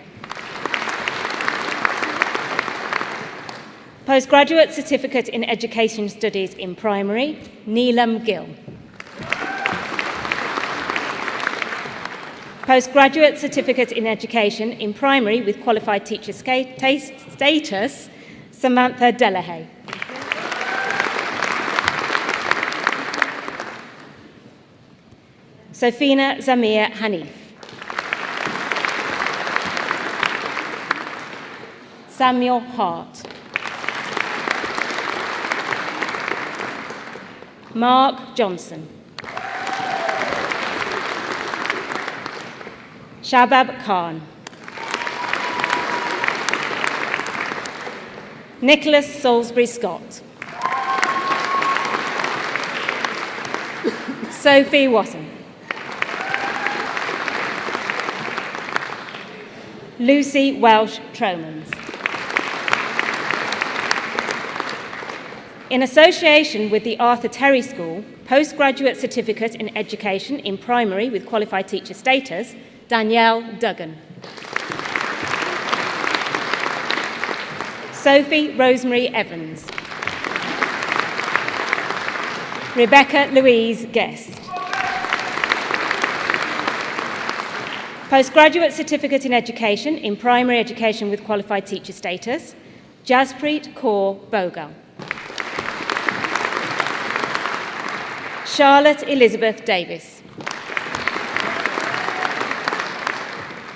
Speaker 8: Postgraduate Certificate in Education Studies in Primary, Neelam Gill. Postgraduate Certificate in Education in Primary with Qualified Teacher Status, Samantha Delahaye. Sofina Zamir Hanif. Samuel Hart. Mark Johnson. Shabab Khan. Nicholas Salisbury Scott. Sophie Watson. Lucy Welsh Tromans. In association with the Arthur Terry School, Postgraduate Certificate in Education in Primary with Qualified Teacher Status, Danielle Duggan. Sophie Rosemary Evans. Rebecca Louise Guest. Postgraduate Certificate in Education in Primary Education with Qualified Teacher Status, Jaspreet Kaur Bogal. Charlotte Elizabeth Davis.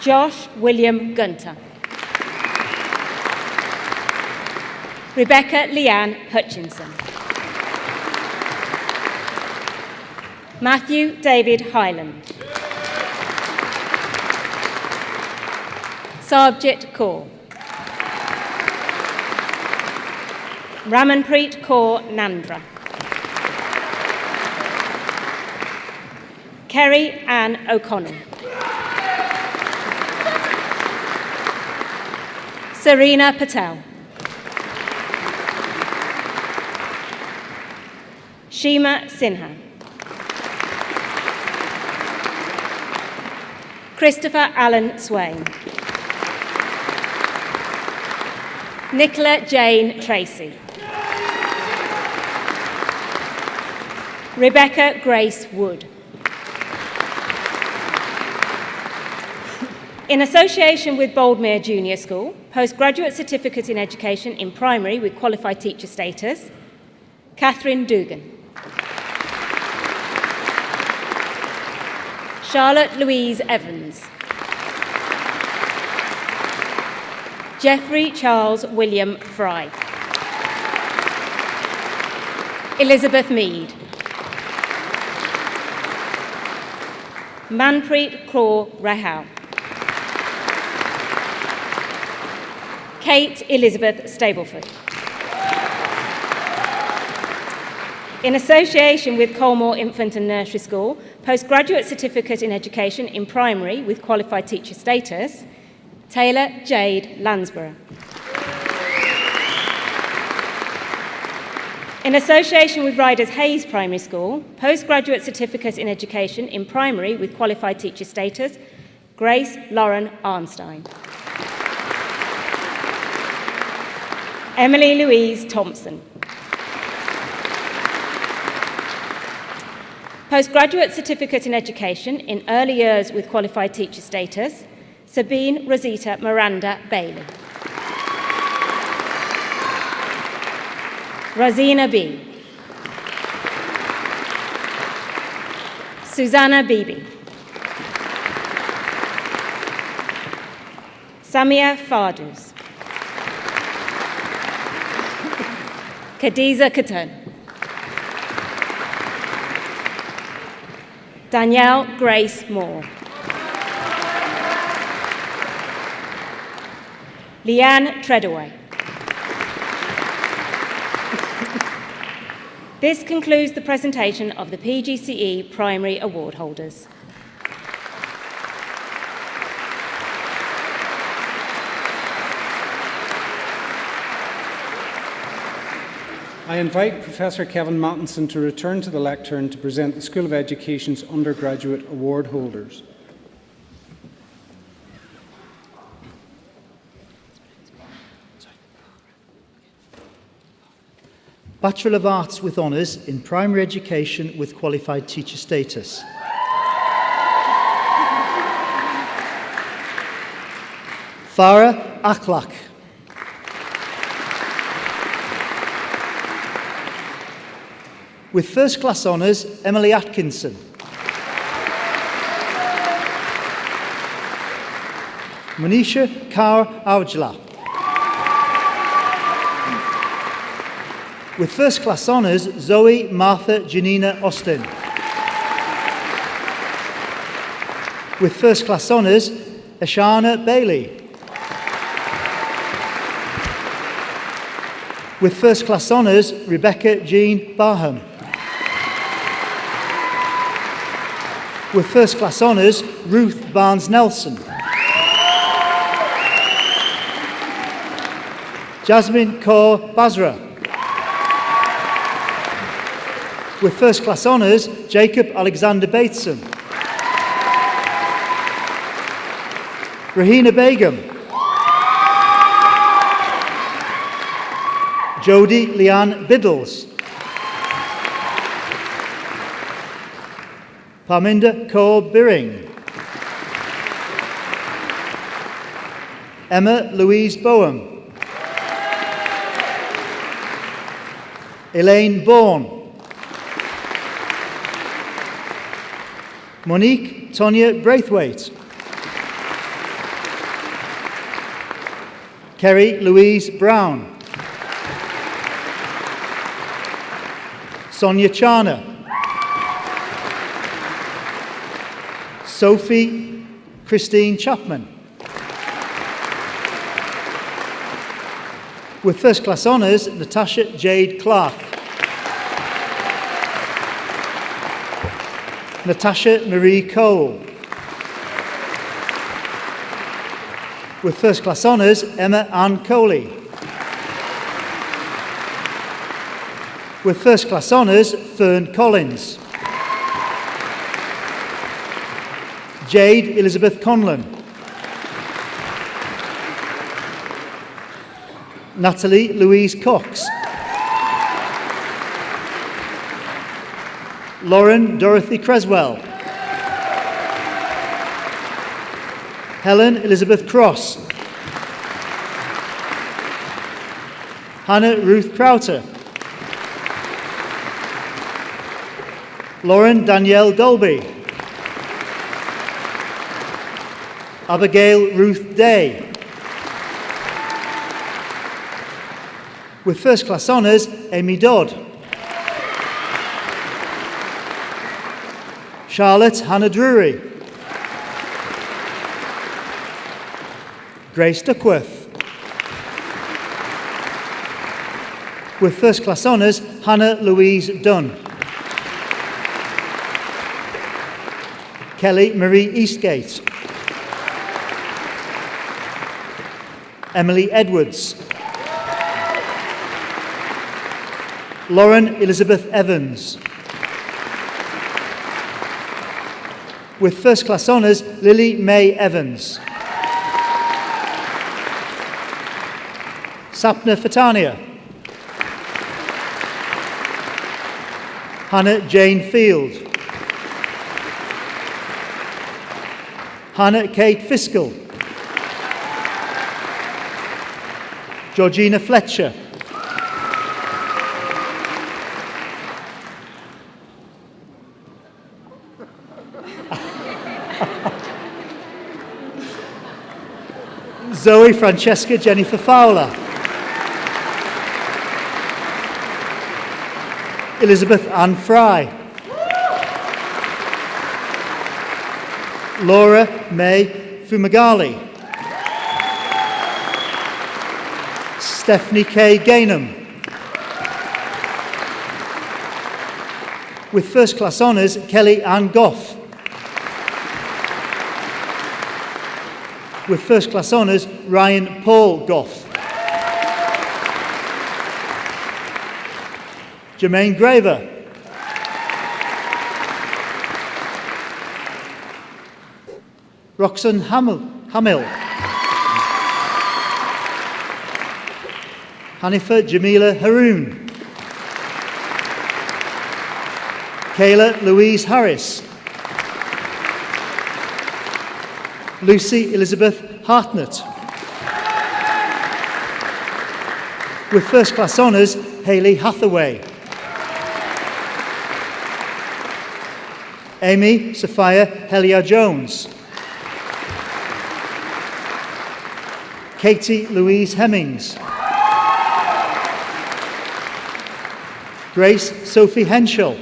Speaker 8: Josh William Gunter. Rebecca Leanne Hutchinson. Matthew David Hyland. Sarbjit Kaur. Ramanpreet Kaur Nandra. Kerry Ann O'Connell. Serena Patel. Shima Sinha. Christopher Allen Swain. Nicola Jane Tracy. Rebecca Grace Wood. In association with Boldmere Junior School, Postgraduate Certificate in Education in Primary with Qualified Teacher Status, Catherine Dugan. Charlotte Louise Evans. Jeffrey Charles William Fry. Elizabeth Mead. Manpreet Kaur Rahal. Kate Elizabeth Stableford. In association with Colmore Infant and Nursery School, Postgraduate Certificate in Education in Primary with Qualified Teacher Status, Taylor Jade Lansborough. In association with Riders Hayes Primary School, Postgraduate Certificate in Education in Primary with Qualified Teacher Status, Grace Lauren Arnstein. Emily Louise Thompson. Postgraduate Certificate in Education in Early Years with Qualified Teacher Status, Sabine Rosita Miranda Bailey. Rosina B. Susanna Beebe. Samia Farduz. Khadiza Khatun. Danielle Grace Moore. Leanne Treadaway. This concludes the presentation of the PGCE Primary Award holders.
Speaker 4: I invite Professor Kevin Mattinson to return to the lectern to present the School of Education's Undergraduate Award holders.
Speaker 5: Bachelor of Arts with Honours in Primary Education with Qualified Teacher Status. Farah Akhlaq. With First Class Honours, Emily Atkinson. Manisha Kaur Aujla. With First Class Honours, Zoe Martha Janina Austin. With First Class Honours, Ashana Bailey. With First Class Honours, Rebecca Jean Barham. With First Class Honours, Ruth Barnes-Nelson. Jasmine Kaur Basra. With First Class Honours, Jacob Alexander Bateson. Rahina Begum. Jodie Leanne Biddles. Parminder Kaur Biring. Emma Louise Bowen. Elaine Bourne. Monique Tonya Braithwaite. Kerry Louise Brown. Sonia Chana. Sophie Christine Chapman. With First Class Honours, Natasha Jade Clark. Natasha Marie Cole. With First Class Honours, Emma Ann Coley. With First Class Honours, Fern Collins. Jade Elizabeth Conlon. Natalie Louise Cox. Lauren Dorothy Creswell. Helen Elizabeth Cross. Hannah Ruth Crowter. Lauren Danielle Dolby. Abigail Ruth Day. With First Class Honours, Amy Dodd. Charlotte Hannah Drury. Grace Duckworth. With First Class Honours, Hannah Louise Dunn. Kelly Marie Eastgate. Emily Edwards. Lauren Elizabeth Evans. With First Class Honours, Lily May Evans. Sapna Fatania. Hannah Jane Field. Hannah Kate Fiskel. Georgina Fletcher. Zoe Francesca Jennifer Fowler. Elizabeth Ann Fry. Laura May Fumagali. Stephanie K. Gainham. With First Class Honours, Kelly Ann Goff. With First Class Honours, Ryan Paul Goff. Jermaine Graver. Roxanne Hamill. Hanifa Jamila Haroon. Kayla Louise Harris. Lucy Elizabeth Hartnett. With first class honours, Hayley Hathaway. Amy Sophia Helia Jones. Katie Louise Hemmings. Grace Sophie Henschel.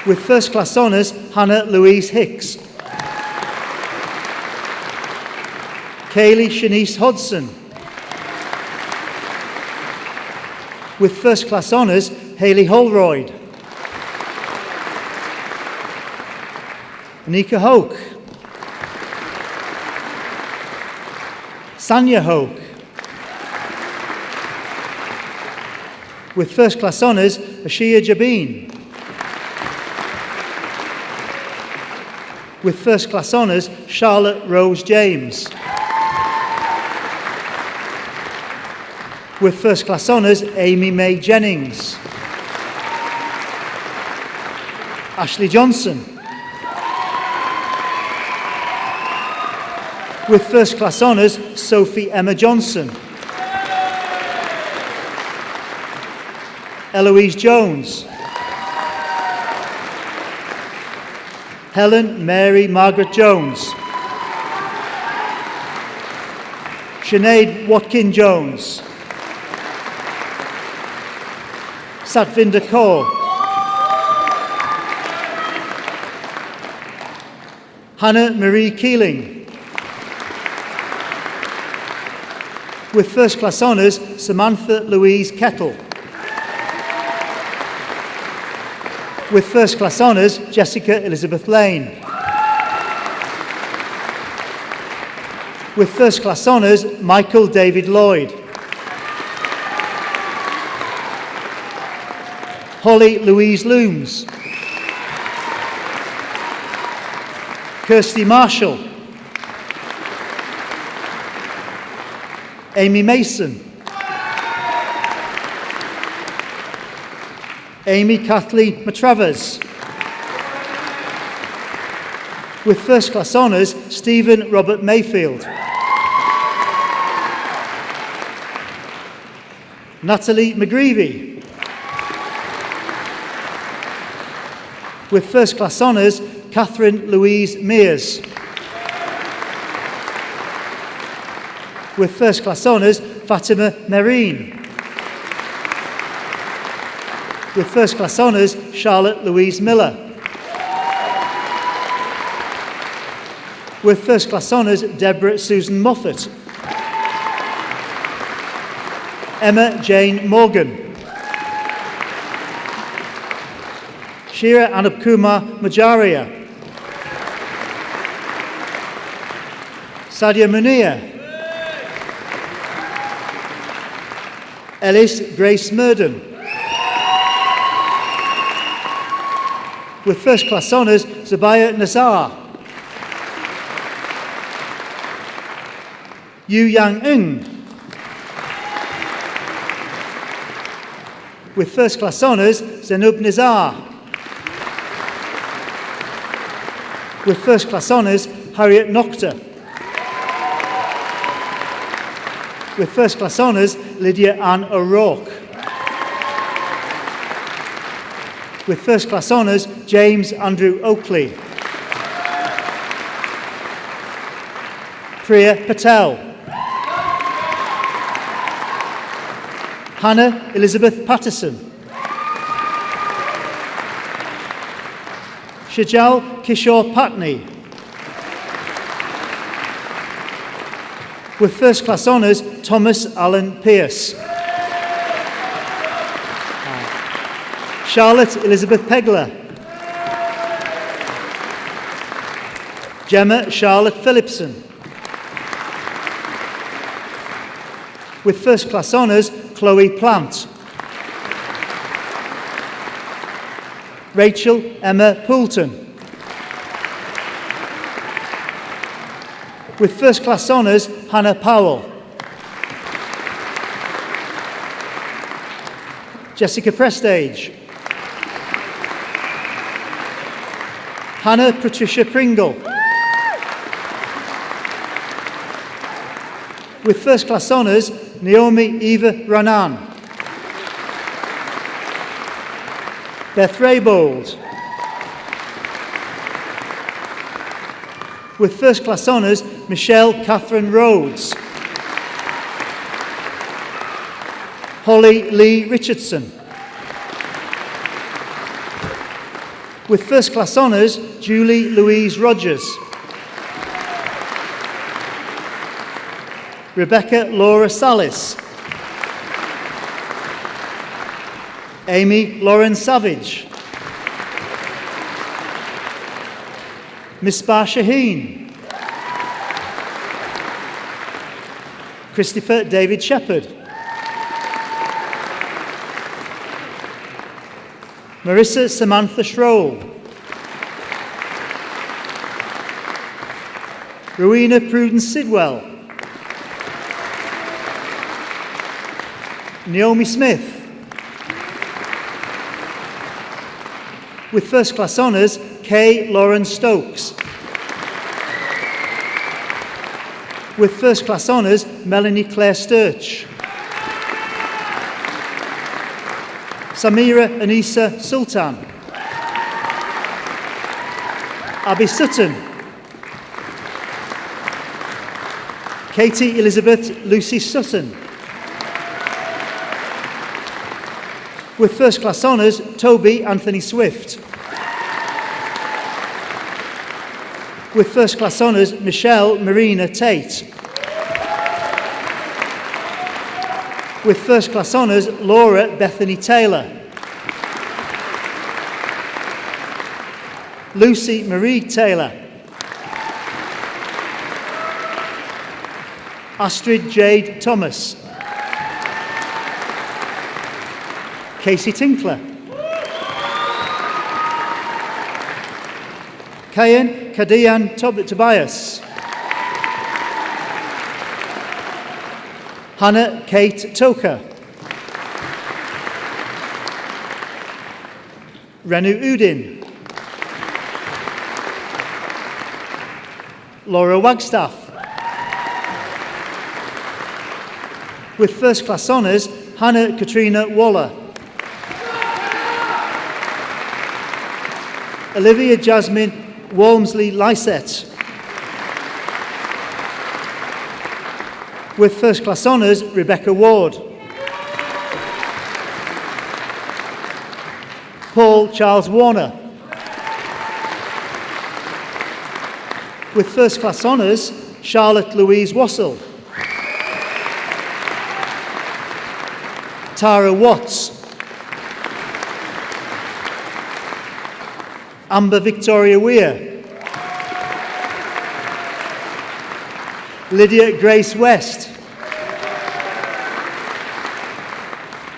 Speaker 5: With first class honours, Hannah Louise Hicks. Kaylee Shanice Hodson. With first class honours, Hayley Holroyd. Anika Hoke. Sanya Hoke. With first class honours, Ashia Jabin. With first class honours, Charlotte Rose James. With first class honours, Amy May Jennings. Ashley Johnson. With first class honours, Sophie Emma Johnson. Eloise Jones. Helen Mary Margaret Jones. Sinead Watkin Jones. Satvinder Kaur. Hannah Marie Keeling. With first class honours, Samantha Louise Kettle. With first class honours, Jessica Elizabeth Lane. With first class honours, Michael David Lloyd. Holly Louise Looms. Kirsty Marshall. Amy Mason. Amy Kathleen Matravers. With first class honours, Stephen Robert Mayfield. Natalie McGreevy. With first class honours, Catherine Louise Mears. With first class honours, Fatima Marine. With first class honours, Charlotte Louise Miller. With first class honours, Deborah Susan Moffat. Emma Jane Morgan. Shira Anupkumar Majaria. Sadia Munir. Ellis Grace Murden. With first class honours, Zabaya Nazar. Yu Yang Ng. With first class honours, Zainub Nizar. With first class honours, Harriet Nocta. With first class honours, Lydia Ann O'Rourke. With first class honours, James Andrew Oakley. Priya Patel. Hannah Elizabeth Patterson. Shajal Kishore Patney. With first class honours, Thomas Allen Pearce. Charlotte Elizabeth Pegler. Gemma Charlotte Phillipson. With first class honours, Chloe Plant. Rachel Emma Poulton. With first class honours, Hannah Powell. Jessica Prestage. Hannah Patricia Pringle. With first class honours, Naomi Eva Ranan. Beth Raybold. With first class honours, Michelle Catherine Rhodes. Holly Lee Richardson. With first class honours, Julie Louise Rogers. Rebecca Laura Salis. Amy Lauren Savage. Misbah Shaheen. Christopher David Shepherd. Marissa Samantha Schroll. Rowena Prudence Sidwell. Naomi Smith. With first class honours, Kay Lauren Stokes. With first class honours, Melanie Claire Sturch. Samira Anissa Sultan. Abby Sutton. Katie Elizabeth Lucy Sutton. With first class honours, Toby Anthony Swift. With first class honours, Michelle Marina Tate. With first class honours, Laura Bethany Taylor. Lucy Marie Taylor. Astrid Jade Thomas. Casey Tinkler. Kayan Kadian Tobias. Hannah Kate Toker. Renu Udin. Laura Wagstaff. With first class honours, Hannah Katrina Waller. Olivia Jasmine Walmsley Lysett. With first class honours, Rebecca Ward. Paul Charles Warner. With first class honours, Charlotte Louise Wassell. Tara Watts. Amber Victoria Weir. Lydia Grace West.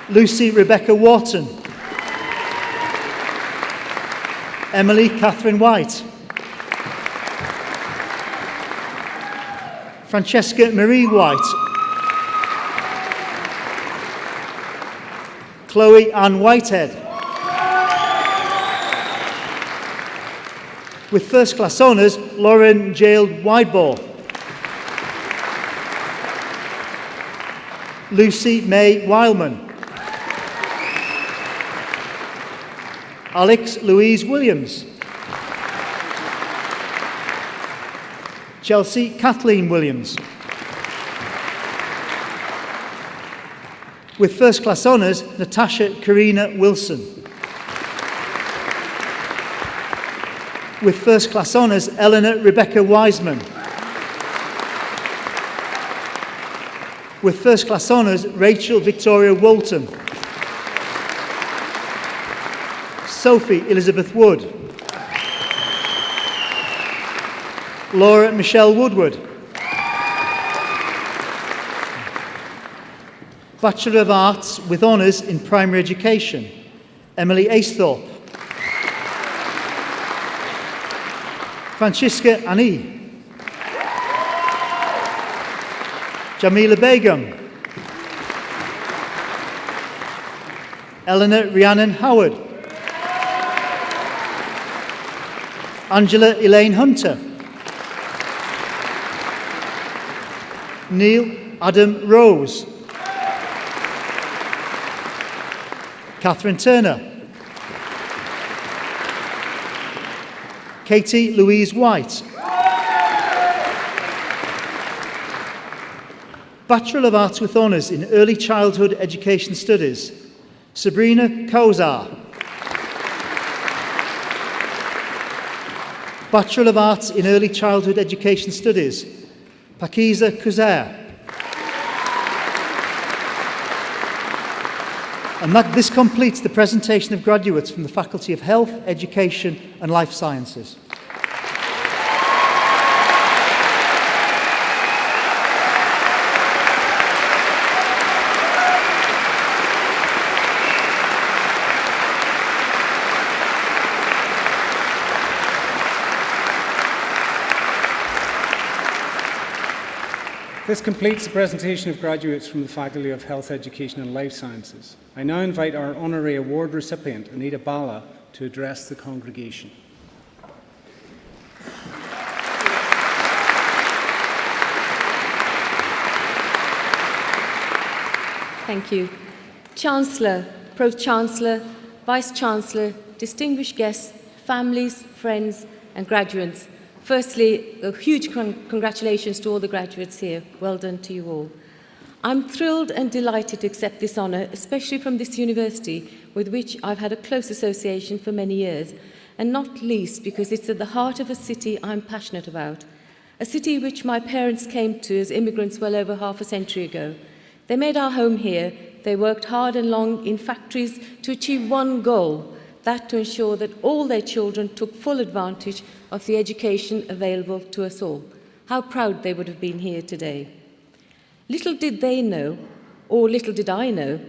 Speaker 5: Lucy Rebecca Wharton. Emily Catherine White. Francesca Marie White. Chloe Ann Whitehead. With first class honours, Lauren Jailed Widebore. Lucy May Wildman. Alex Louise Williams. Chelsea Kathleen Williams. With first class honours, Natasha Karina Wilson. With first class honours, Eleanor Rebecca Wiseman. With first class honours, Rachel Victoria Walton. Sophie Elizabeth Wood. Laura Michelle Woodward. Bachelor of Arts with Honours in Primary Education, Emily Acethorpe. Francisca Ani. Jamila Begum. Eleanor Rhiannon Howard. Angela Elaine Hunter. Neil Adam Rose. Catherine Turner. Katie Louise White. Bachelor of Arts with Honours in Early Childhood Education Studies, Sabrina Kauzar. Bachelor of Arts in Early Childhood Education Studies, Pakiza Kuzair. And this completes the presentation of graduates from the Faculty of Health, Education and Life Sciences.
Speaker 4: This completes the presentation of graduates from the Faculty of Health, Education and Life Sciences. I now invite our Honorary Award recipient, Anita Bala, to address the congregation.
Speaker 9: Thank you. Chancellor, Pro-Chancellor, Vice-Chancellor, distinguished guests, families, friends and graduates. Firstly, a huge congratulations to all the graduates here. Well done to you all. I'm thrilled and delighted to accept this honour, especially from this university with which I've had a close association for many years, and not least because it's at the heart of a city I'm passionate about, a city which my parents came to as immigrants well over half a century ago. They made our home here. They worked hard and long in factories to achieve one goal, that to ensure that all their children took full advantage of the education available to us all. How proud they would have been here today. Little did they know, or little did I know,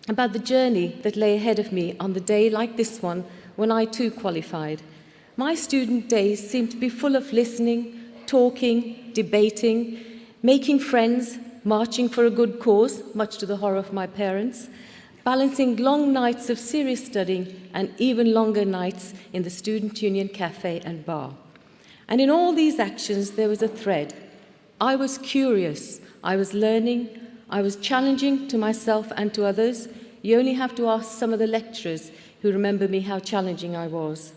Speaker 9: about the journey that lay ahead of me on the day like this one when I too qualified. My student days seemed to be full of listening, talking, debating, making friends, marching for a good cause, much to the horror of my parents, balancing long nights of serious studying and even longer nights in the Student Union cafe and bar. And in all these actions, there was a thread. I was curious, I was learning, I was challenging to myself and to others. You only have to ask some of the lecturers who remember me how challenging I was.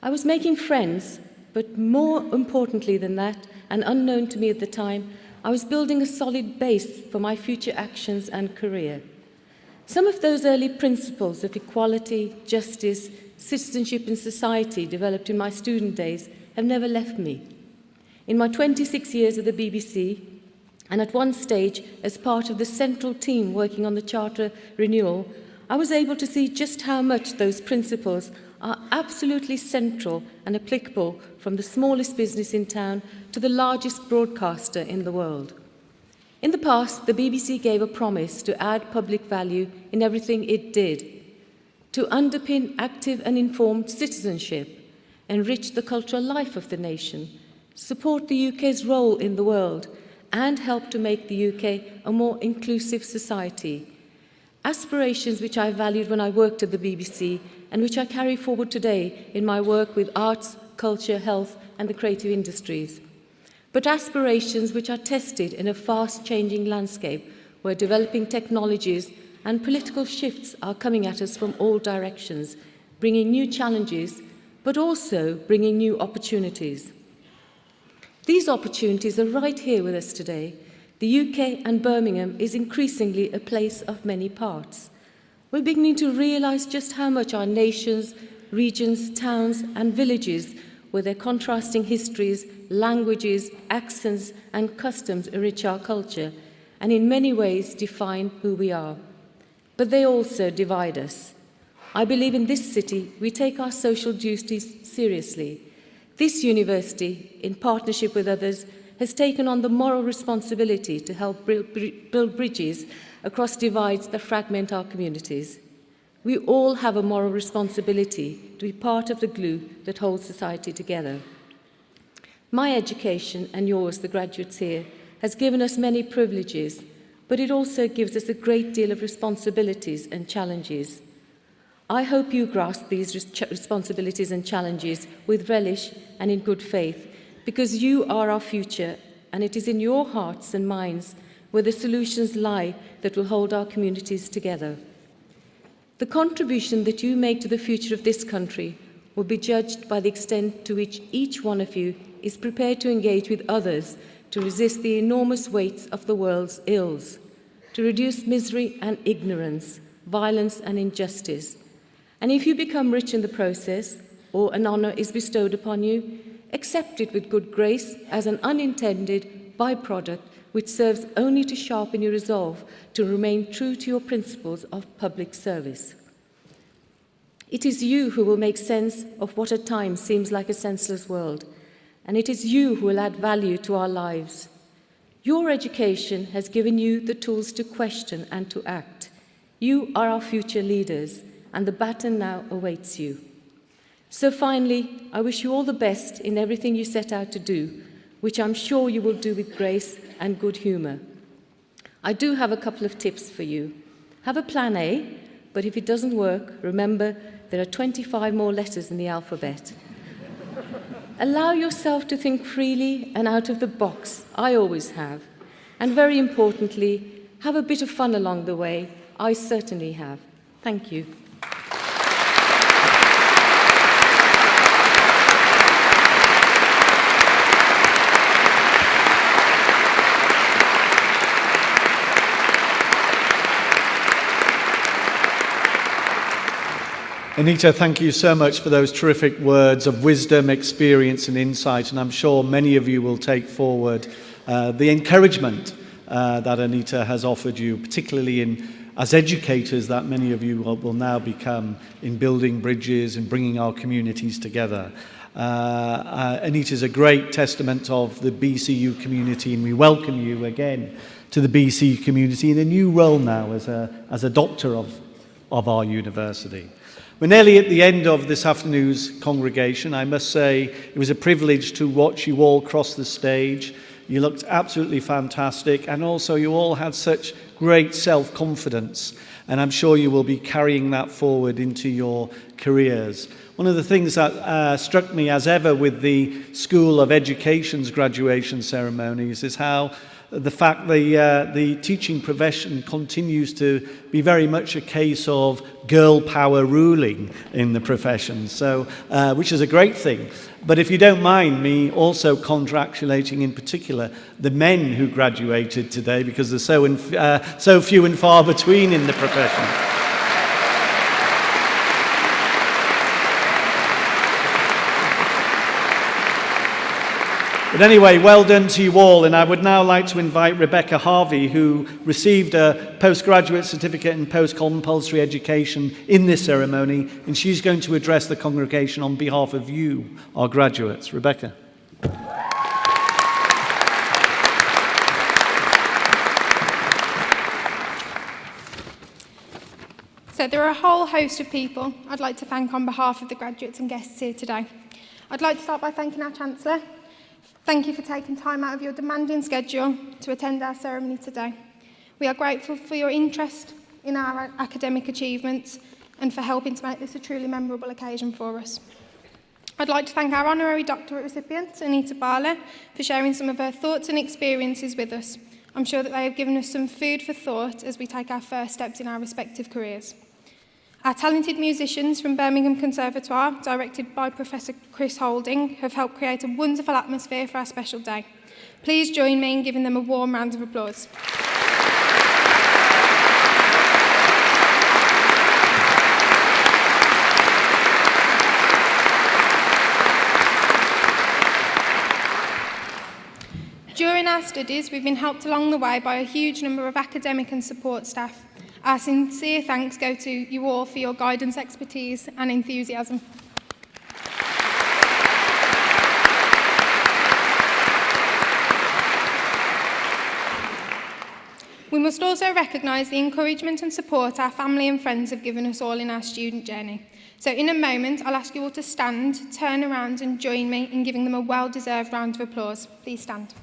Speaker 9: I was making friends, but more importantly than that, and unknown to me at the time, I was building a solid base for my future actions and career. Some of those early principles of equality, justice, citizenship and society developed in my student days have never left me. In my 26 years at the BBC, and at one stage as part of the central team working on the Charter renewal, I was able to see just how much those principles are absolutely central and applicable from the smallest business in town to the largest broadcaster in the world. In the past, the BBC gave a promise to add public value in everything it did, to underpin active and informed citizenship, enrich the cultural life of the nation, support the UK's role in the world, and help to make the UK a more inclusive society. Aspirations which I valued when I worked at the BBC and which I carry forward today in my work with arts, culture, health, and the creative industries. But aspirations which are tested in a fast-changing landscape where developing technologies and political shifts are coming at us from all directions, bringing new challenges, but also bringing new opportunities. These opportunities are right here with us today. The UK and Birmingham is increasingly a place of many parts. We're beginning to realise just how much our nations, regions, towns and villages, with their contrasting histories, languages, accents and customs enrich our culture and in many ways define who we are. But they also divide us. I believe in this city we take our social duties seriously. This university, in partnership with others, has taken on the moral responsibility to help build bridges across divides that fragment our communities. We all have a moral responsibility to be part of the glue that holds society together. My education, and yours, the graduates here, has given us many privileges, but it also gives us a great deal of responsibilities and challenges. I hope you grasp these responsibilities and challenges with relish and in good faith, because you are our future, and it is in your hearts and minds where the solutions lie that will hold our communities together. The contribution that you make to the future of this country will be judged by the extent to which each one of you is prepared to engage with others to resist the enormous weights of the world's ills, to reduce misery and ignorance, violence and injustice. And if you become rich in the process, or an honour is bestowed upon you, accept it with good grace as an unintended byproduct which serves only to sharpen your resolve to remain true to your principles of public service. It is you who will make sense of what at times seems like a senseless world, and it is you who will add value to our lives. Your education has given you the tools to question and to act. You are our future leaders, and the baton now awaits you. So finally, I wish you all the best in everything you set out to do, which I'm sure you will do with grace and good humour. I do have a couple of tips for you. Have a plan A, but if it doesn't work, remember there are 25 more letters in the alphabet. Allow yourself to think freely and out of the box. I always have. And very importantly, have a bit of fun along the way. I certainly have. Thank you.
Speaker 3: Anita, thank you so much for those terrific words of wisdom, experience and insight, and I'm sure many of you will take forward the encouragement that Anita has offered you, particularly as educators that many of you will now become in building bridges and bringing our communities together. Anita is a great testament of the BCU community, and we welcome you again to the BCU community in a new role now as a doctor of our university. We're nearly at the end of this afternoon's congregation. I must say it was a privilege to watch you all cross the stage. You looked absolutely fantastic, and also you all had such great self-confidence, and I'm sure you will be carrying that forward into your careers. One of the things that struck me as ever with the School of Education's graduation ceremonies is how the fact the teaching profession continues to be very much a case of girl power ruling in the profession, so which is a great thing. But if you don't mind me also congratulating in particular the men who graduated today, because they're so few and far between in the profession. But anyway, well done to you all, and I would now like to invite Rebecca Harvey, who received a postgraduate certificate in post-compulsory education in this ceremony, and she's going to address the congregation on behalf of you, our graduates. Rebecca.
Speaker 10: So there are a whole host of people I'd like to thank on behalf of the graduates and guests here today. I'd like to start by thanking our Chancellor. Thank you for taking time out of your demanding schedule to attend our ceremony today. We are grateful for your interest in our academic achievements and for helping to make this a truly memorable occasion for us. I'd like to thank our Honorary Doctorate recipient, Anita Barlow, for sharing some of her thoughts and experiences with us. I'm sure that they have given us some food for thought as we take our first steps in our respective careers. Our talented musicians from Birmingham Conservatoire, directed by Professor Chris Holding, have helped create a wonderful atmosphere for our special day. Please join me in giving them a warm round of applause. During our studies, we've been helped along the way by a huge number of academic and support staff. Our sincere thanks go to you all for your guidance, expertise and enthusiasm. must also recognise the encouragement and support our family and friends have given us all in our student journey. So in a moment, I'll ask you all to stand, turn around and join me in giving them a well-deserved round of applause. Please stand.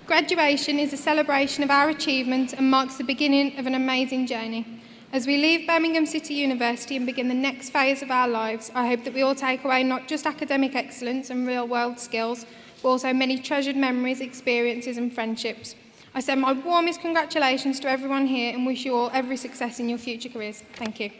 Speaker 10: Graduation is a celebration of our achievement and marks the beginning of an amazing journey. As we leave Birmingham City University and begin the next phase of our lives, I hope that we all take away not just academic excellence and real-world skills, but also many treasured memories, experiences and friendships. I send my warmest congratulations to everyone here and wish you all every success in your future careers. Thank you.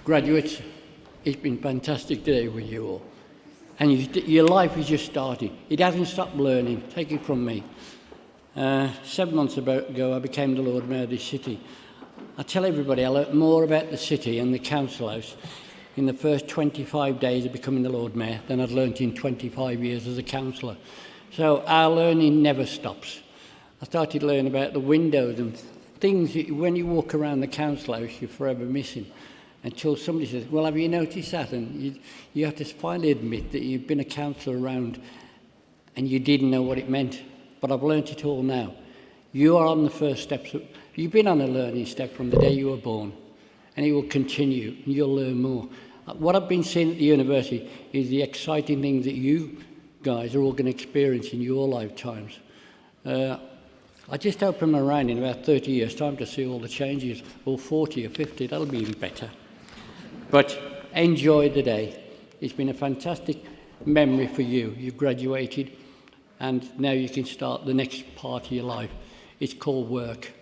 Speaker 2: Graduates, it's been fantastic today with you all. And your life is just starting. It hasn't stopped learning, take it from me. 7 months ago, I became the Lord Mayor of this city. I tell everybody I learnt more about the city and the council house in the first 25 days of becoming the Lord Mayor than I'd learnt in 25 years as a councillor. So our learning never stops. I started learning about the windows and things that when you walk around the council house, you're forever missing. Until somebody says, well, have you noticed that? And you have to finally admit that you've been a councillor around and you didn't know what it meant. But I've learnt it all now. You are on the first steps. You've been on a learning step from the day you were born. And it will continue, and you'll learn more. What I've been seeing at the university is the exciting things that you guys are all going to experience in your lifetimes. I just hope I'm around in about 30 years' time to see all the changes, or 40 or 50, that'll be even better. But enjoy the day. It's been a fantastic memory for you. You graduated, and now you can start the next part of your life. It's called work.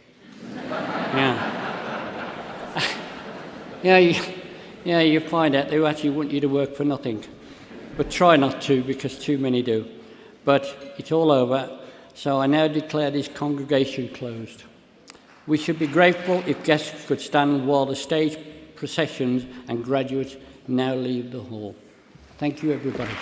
Speaker 2: You find out they actually want you to work for nothing. But try not to, because too many do. But it's all over, so I now declare this congregation closed. We should be grateful if guests could stand while the stage processions and graduates now leave the hall. Thank you, everybody.